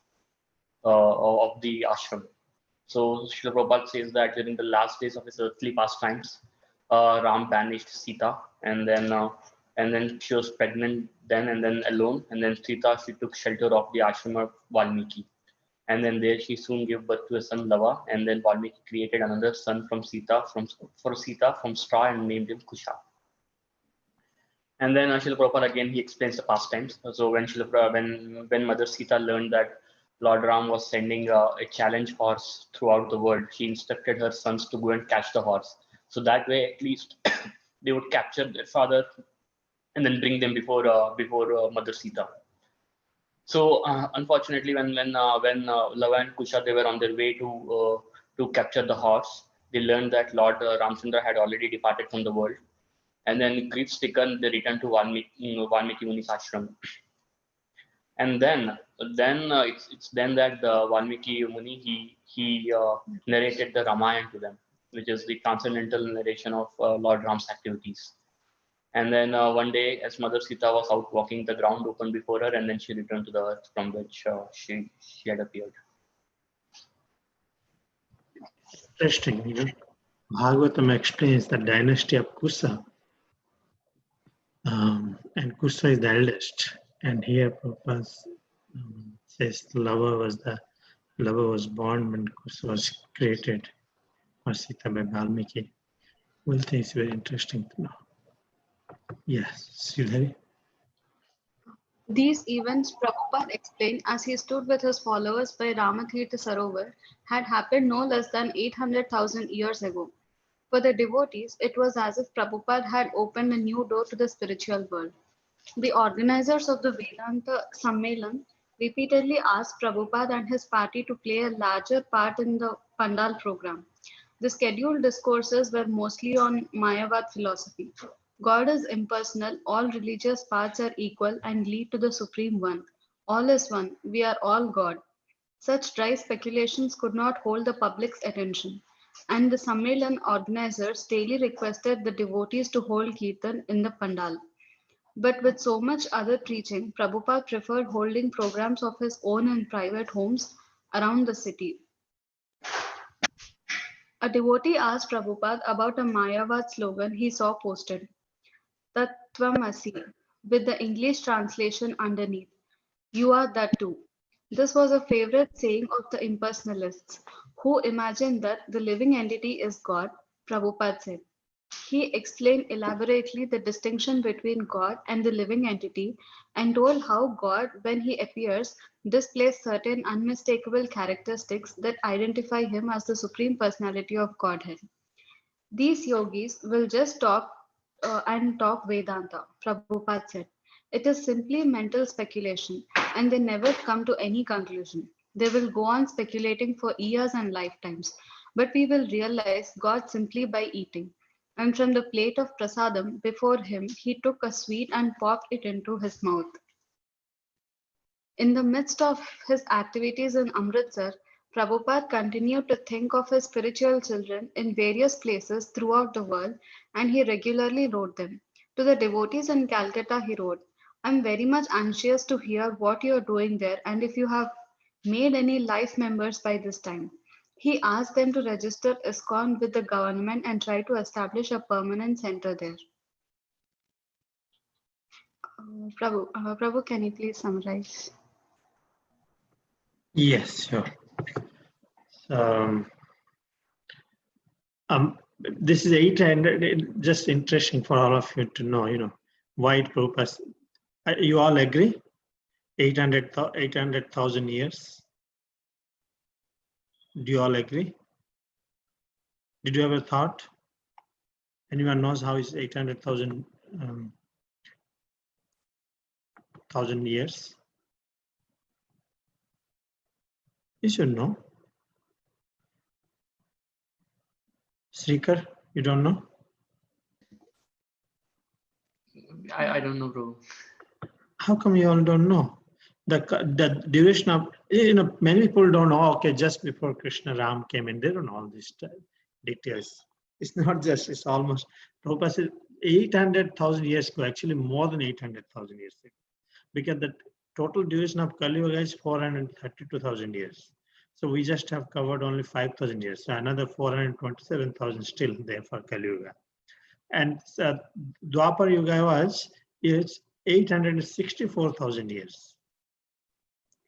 of the ashram. So Srila Prabhupada says that during the last days of his earthly pastimes, Ram banished Sita, and then she was pregnant then and then alone, and then Sita, she took shelter of the ashram of Valmiki, and then there she soon gave birth to a son Lava, and then Valmiki created another son from Sita from straw and named him Kusha. And then Srila Prabhupada again, he explains the pastimes. So when Mother Sita learned that Lord Ram was sending a challenge horse throughout the world, she instructed her sons to go and catch the horse. So that way, at least they would capture their father and then bring them before Mother Sita. So unfortunately, when Lava and Kusha, they were on their way to capture the horse, they learned that Lord Ramchandra had already departed from the world. And then grief stricken, they returned to Valmiki Muni's ashram. And then it's then that the Valmiki Muni, he narrated the Ramayana to them, which is the transcendental narration of Lord Ram's activities. And then one day, as Mother Sita was out walking, the ground opened before her, and then she returned to the earth from which she had appeared. Interesting, you know. Bhagavatam explains the dynasty of Kusa, and Kusa is the eldest. And here Prabhupada says Lava was born when Kusa was created, or Sita by Valmiki. Well, think it's very interesting to know. Yes, Sridhari. These events, Prabhupada explained as he stood with his followers by Ramatirtha Sarovar, had happened no less than 800,000 years ago. For the devotees, it was as if Prabhupada had opened a new door to the spiritual world. The organizers of the Vedanta Sammelan repeatedly asked Prabhupada and his party to play a larger part in the Pandal program. The scheduled discourses were mostly on Mayavad philosophy. God is impersonal, all religious paths are equal and lead to the Supreme One. All is one, we are all God. Such dry speculations could not hold the public's attention, and the Sammelan organizers daily requested the devotees to hold Kirtan in the Pandal. But with so much other preaching, Prabhupada preferred holding programs of his own in private homes around the city. A devotee asked Prabhupada about a Mayavad slogan he saw posted, Tattvamasi, with the English translation underneath, "You are that too." This was a favorite saying of the impersonalists, who imagined that the living entity is God, Prabhupada said. He explained elaborately the distinction between God and the living entity and told how God, when he appears, displays certain unmistakable characteristics that identify him as the Supreme Personality of Godhead. These yogis will just talk and talk Vedanta, Prabhupada said. It is simply mental speculation, and they never come to any conclusion. They will go on speculating for years and lifetimes, but we will realize God simply by eating. And from the plate of prasadam before him, he took a sweet and popped it into his mouth. In the midst of his activities in Amritsar, Prabhupada continued to think of his spiritual children in various places throughout the world, and he regularly wrote them. To the devotees in Calcutta, he wrote, "I'm very much anxious to hear what you're doing there and if you have made any life members by this time." He asked them to register ISKCON with the government and try to establish a permanent center there. Prabhu, can you please summarize? Yes, sure. This is 800. Just interesting for all of you to know, you know, why Prabhupada. You all agree? 800,000 years. Do you all agree? Did you ever thought? Anyone knows how is 800,000 years? You should know. Srikar, you don't know? I don't know, bro. How come you all don't know? The duration of, many people don't know, okay, just before Krishna Ram came in, they don't know all these details. It's not just, it's almost, Prabhupada said 800,000 years ago, actually more than 800,000 years ago. Because the total duration of Kali Yuga is 432,000 years. So we just have covered only 5,000 years. So another 427,000 still there for Kali Yuga. And Dwapar Yuga is 864,000 years.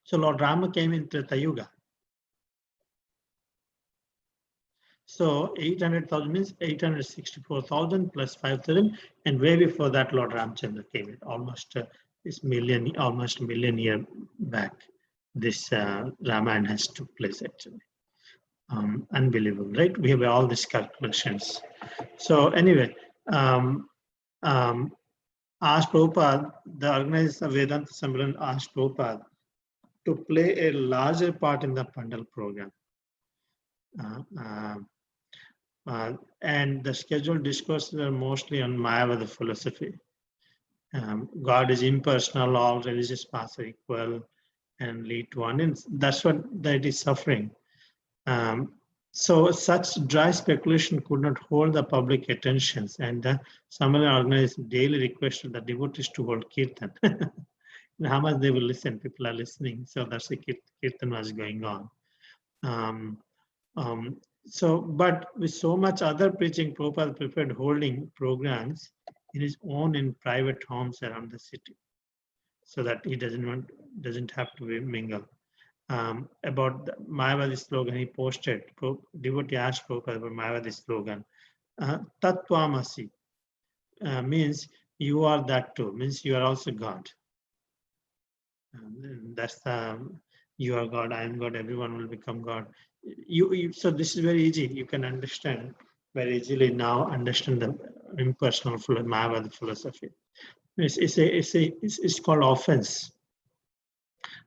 So Lord Rama came in Treta Yuga. So 800,000 means 864,000 plus 5,000, and way before that Lord Ramchandra came in, almost almost a million year back. This Ramayana has took place actually. Unbelievable, right? We have all these calculations. So anyway, asked Prabhupada, the organizers of Vedanta Sammelan asked Prabhupada to play a larger part in the Pandal program. And the scheduled discourses are mostly on Mayavada philosophy. God is impersonal, all religious paths are equal and lead to one. And that's what that is suffering. So such dry speculation could not hold the public attentions, and the Sammelan organized daily requested the devotees to hold kirtan. How much they will listen, people are listening. So that's the kirtan was going on. But with so much other preaching, Prabhupada preferred holding programs in his own in private homes around the city, so that he doesn't have to mingle. About the Mayavadi slogan, he posted, devotee asked Prabhupada about Mayavadi slogan, Tattvamasi means you are that too, means you are also God. That's the, you are God, I am God, everyone will become God. So this is very easy, you can understand very easily now, understand the impersonal Mayavadi philosophy. It's called offense.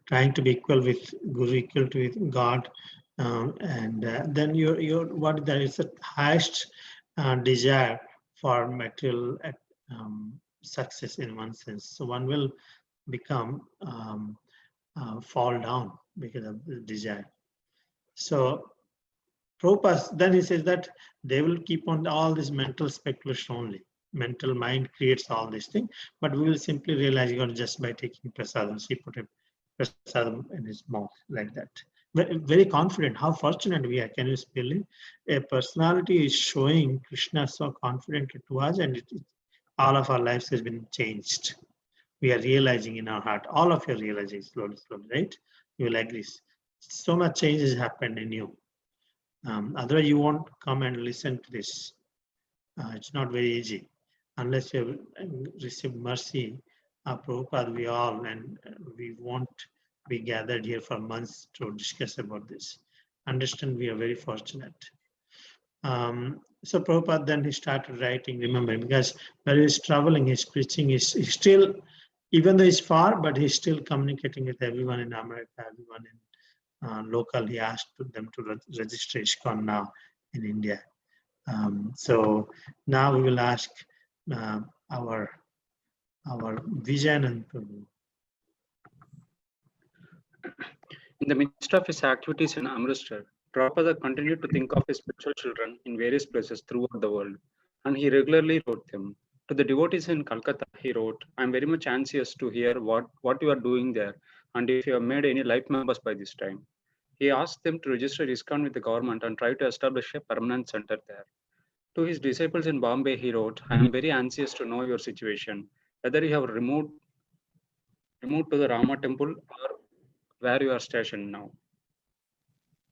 Trying to be equal with Guru, equal to with God, and then what there is the highest desire for material success in one sense. So one will become fall down because of the desire. So Prabhupada, then he says that they will keep on all this mental speculation only. Mental mind creates all these things, but we will simply realize God just by taking prasadam. He put a prasadam in his mouth like that. Very confident. How fortunate we are. Can you believe? A personality is showing Krishna so confidently to us, and all of our lives has been changed. We are realizing in our heart. All of you are realizing slowly, right? You will agree. So much change has happened in you. Otherwise, you won't come and listen to this. It's not very easy. Unless you have received mercy, Prabhupada, we all, and we won't be gathered here for months to discuss about this. Understand, we are very fortunate. So Prabhupada, then he started writing, remember, because when he's traveling, he's preaching, he's still, even though he's far, but he's still communicating with everyone in America, everyone in local. He asked them to register ISKCON now in India. So now we will ask our Vijayanand Prabhu. In the midst of his activities in Amritsar, Prabhupada continued to think of his spiritual children in various places throughout the world, and he regularly wrote them. To the devotees in Calcutta, he wrote, "I am very much anxious to hear what you are doing there, and if you have made any life members by this time." He asked them to register ISKCON with the government and try to establish a permanent center there. To his disciples in Bombay, he wrote, "I am very anxious to know your situation, whether you have removed to the Rama temple or where you are stationed now."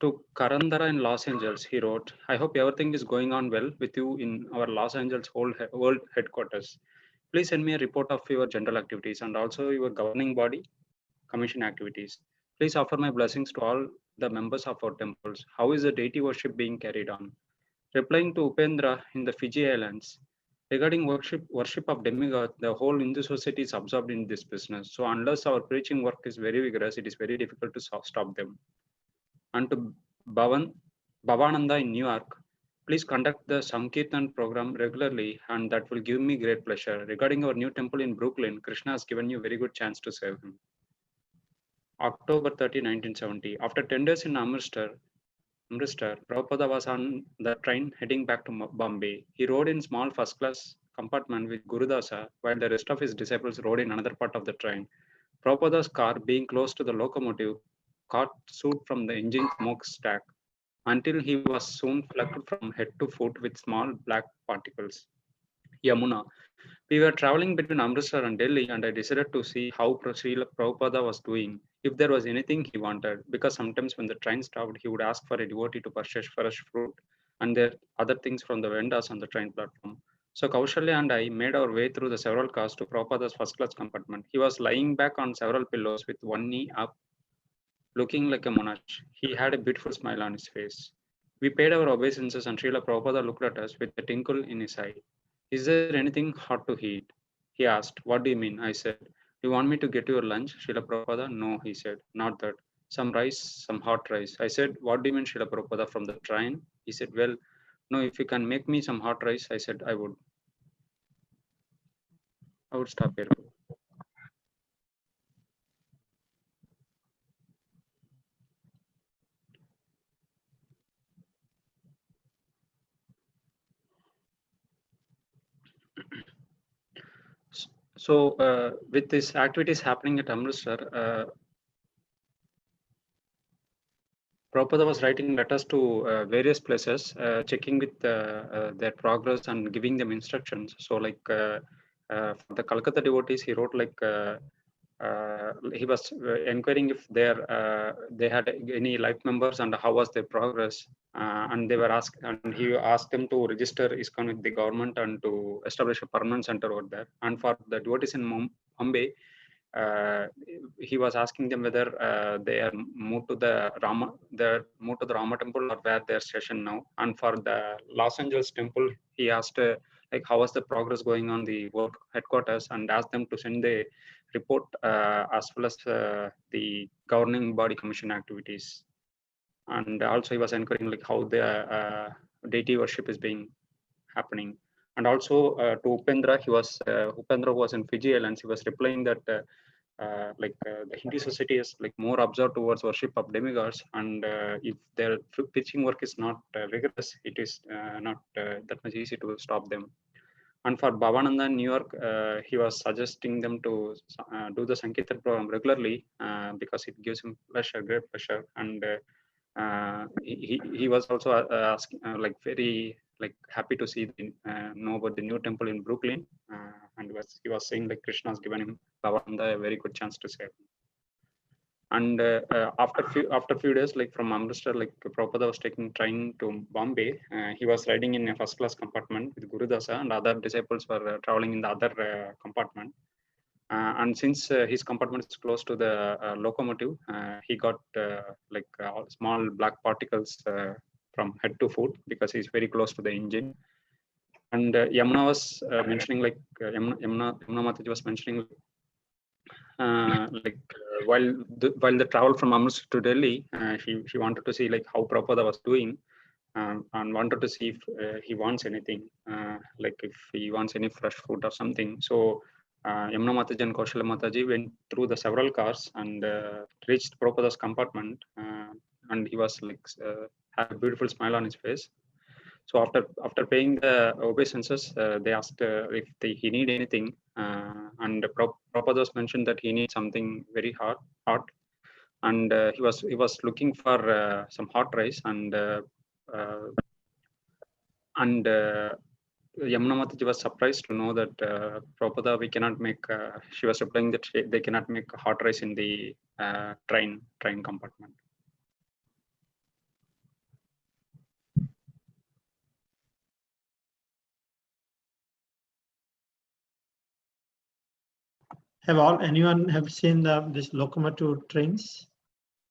To Karandara in Los Angeles, he wrote, "I hope everything is going on well with you in our Los Angeles world headquarters. Please send me a report of your general activities and also your governing body commission activities. Please offer my blessings to all the members of our temples. How is the deity worship being carried on?" Replying to Upendra in the Fiji Islands, regarding worship of demigod, the whole Hindu society is absorbed in this business. So unless our preaching work is very vigorous, it is very difficult to stop them. And to Bhavananda in New York, Please conduct the Sankirtan program regularly, and that will give me great pleasure. Regarding our new temple in Brooklyn, Krishna has given you a very good chance to serve him. October 30, 1970. After 10 days in Amritsar, Prabhupada was on the train heading back to Bombay. He rode in small first-class compartment with Gurudasa, while the rest of his disciples rode in another part of the train. Prabhupada's car, being close to the locomotive, caught soot from the engine smokestack until he was soon flecked from head to foot with small black particles. Yamuna. We were traveling between Amritsar and Delhi, and I decided to see how Srila Prabhupada was doing, if there was anything he wanted, because sometimes when the train stopped, he would ask for a devotee to purchase fresh fruit and there other things from the vendors on the train platform. So Kaushalya and I made our way through the several cars to Prabhupada's first-class compartment. He was lying back on several pillows with one knee up, looking like a monarch. He had a beautiful smile on his face. We paid our obeisances, and Srila Prabhupada looked at us with a twinkle in his eye. Is there anything hot to eat? He asked. What do you mean? I said. Do you want me to get your lunch, Srila Prabhupada? No, he said. Not that. Some rice, some hot rice. I said, what do you mean, Srila Prabhupada, from the train? He said, well, no, if you can make me some hot rice, I said, I would stop here. So with these activities happening at Amritsar, Prabhupada was writing letters to various places, checking with their progress and giving them instructions. So like for the Calcutta devotees, he wrote like he was inquiring if they had any life members and how was their progress. And they were asked, and he asked them to register ISKCON with the government and to establish a permanent center over there. And for the devotees in Mumbai, he was asking them whether they are moved to the Rama temple or where they are stationed now. And for the Los Angeles temple, he asked like how was the progress going on the work headquarters, and asked them to send the report as well as the governing body commission activities. And also he was encouraging like how the deity worship is being happening. And also to Upendra, Upendra was in Fiji Islands. He was replying that the Hindu society is like more observed towards worship of demigods, and if their preaching work is not rigorous, it is not that much easy to stop them. And for Bhavananda in New York, he was suggesting them to do the Sankirtan program regularly because it gives him pleasure, great pleasure. And he was also asking, like very like happy to see know about the new temple in Brooklyn, and he was saying like Krishna has given him Bhavananda a very good chance to save him. And after few days, like from Amritsar, like Prabhupada was taking train to Bombay. He was riding in a first-class compartment with Gurudasa, and other disciples were traveling in the other compartment. And since his compartment is close to the locomotive, he got small black particles from head to foot because he's very close to the engine. And Yamuna was mentioning like Yamuna Mataji was mentioning while the travel from Amritsar to Delhi, she wanted to see like how Prabhupada was doing, and wanted to see if he wants anything, like if he wants any fresh food or something. So Yamuna Mataji and Kaushalya Mataji went through the several cars and reached Prabhupada's compartment, and he was like had a beautiful smile on his face. So after paying the obeisances, they asked if he need anything, and Prabhupada was mentioned that he needs something very hot, and he was looking for some hot rice, and Yamuna Mataji was surprised to know that Prabhupada, we cannot make. She was replying that they cannot make hot rice in the train compartment. Anyone have seen this locomotive trains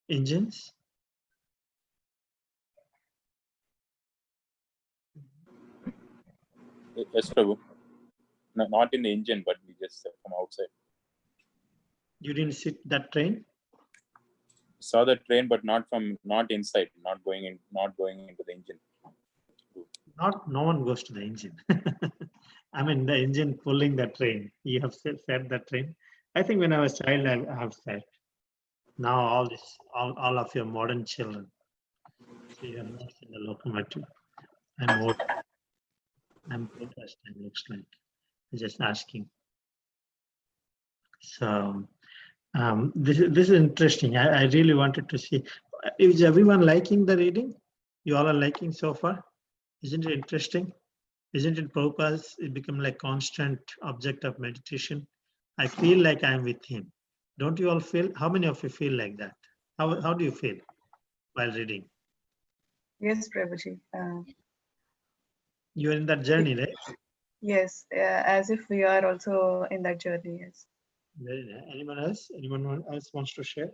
engines? Yes, Prabhu. No, not in the engine, but we just from outside. You didn't sit that train? Saw the train, but not inside, not going into the engine. No one goes to the engine. I mean, the engine pulling the train. You have said the train. I think when I was child, I have said. Now all of your modern children. So you have not seen the locomotive. I'm old. I'm first time, looks like. Just asking. So this is interesting. I really wanted to see. Is everyone liking the reading? You all are liking so far? Isn't it interesting? Isn't it Prabhupada's? It become like constant object of meditation. I feel like I'm with him. Don't you all feel? How many of you feel like that? How do you feel while reading? Yes, Prabhuji. You're in that journey, right? Yes, as if we are also in that journey. Yes. Very nice. Anyone else? Anyone else wants to share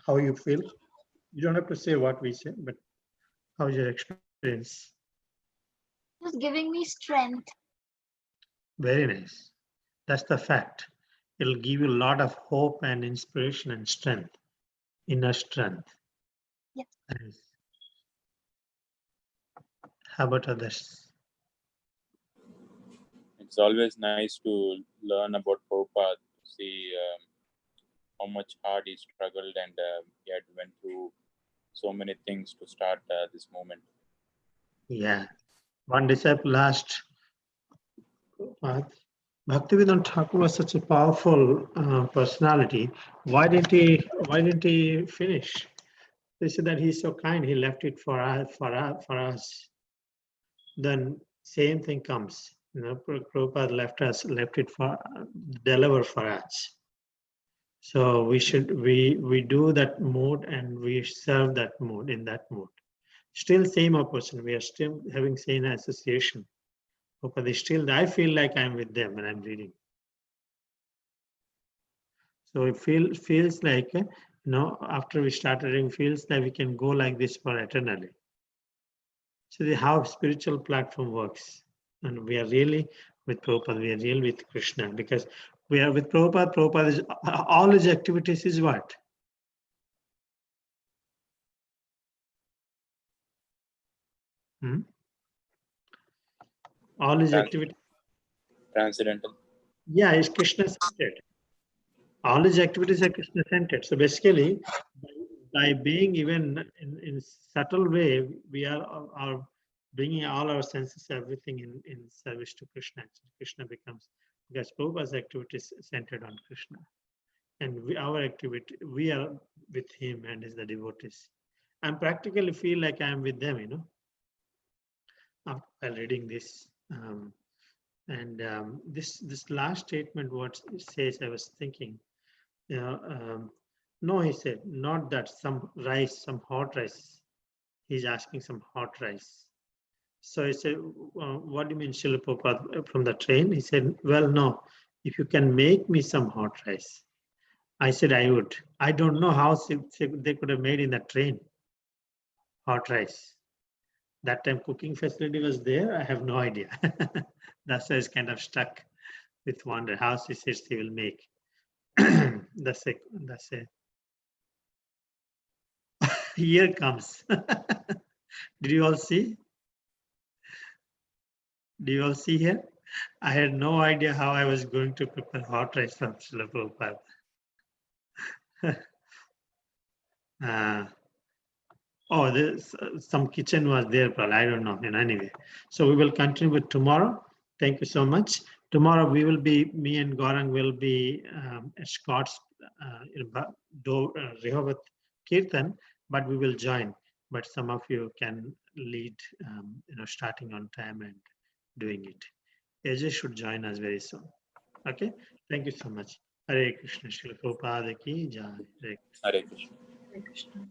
how you feel? You don't have to say what we say, but how's your experience? Just giving me strength. Very nice. That's the fact. It'll give you a lot of hope and inspiration and strength, inner strength. Yes. Nice. How about others? It's always nice to learn about Prabhupada, to see how much hard he struggled and he had went through so many things to start this movement. Yeah. One disciple asked, Bhaktivedanta Thakur was such a powerful personality. Why didn't he finish? They said that he's so kind. He left it for us. Then same thing comes. Prabhupada left it for deliver for us. So we do that mode and we serve that mode in that mode. Still same opposition. We are still having same association. But still, I feel like I'm with them when I'm reading. So it feels like, after we start reading, feels like we can go like this for eternally. So how spiritual platform works. And we are really with Prabhupada, we are really with Krishna, because we are with Prabhupada. Prabhupada is, all his activities is what? All his activities. Transcendental. Yeah, is Krishna centered. All his activities are Krishna centered. So basically, by being even in subtle way, we are bringing all our senses, everything in service to Krishna. Krishna becomes, because Prabhupada's activities centered on Krishna. And our activity, we are with him and is the devotees. I practically feel like I'm with them, while reading this. This last statement, what it says, I was thinking, no, he said, not that, some rice, some hot rice. He's asking some hot rice. So I said, what do you mean, Srila Prabhupada, from the train? He said, well, no, if you can make me some hot rice. I said, I would. I don't know how they could have made in the train hot rice. That time cooking facility was there. I have no idea. That's why I was kind of stuck with wonder how he says he will make. That's it. Here comes. Did you all see? Do you all see here? I had no idea how I was going to prepare hot rice from Srila Prabhupada. Oh, there's some kitchen was there, probably. I don't know. Anyway, so we will continue with tomorrow. Thank you so much. Tomorrow me and Gaurang will be escorts Rehoboth Kirtan, but we will join. But some of you can lead, starting on time and doing it. Ajay should join us very soon. Okay. Thank you so much. Hare Krishna. Srila Prabhupada ki jai. Hare Krishna. Hare Krishna.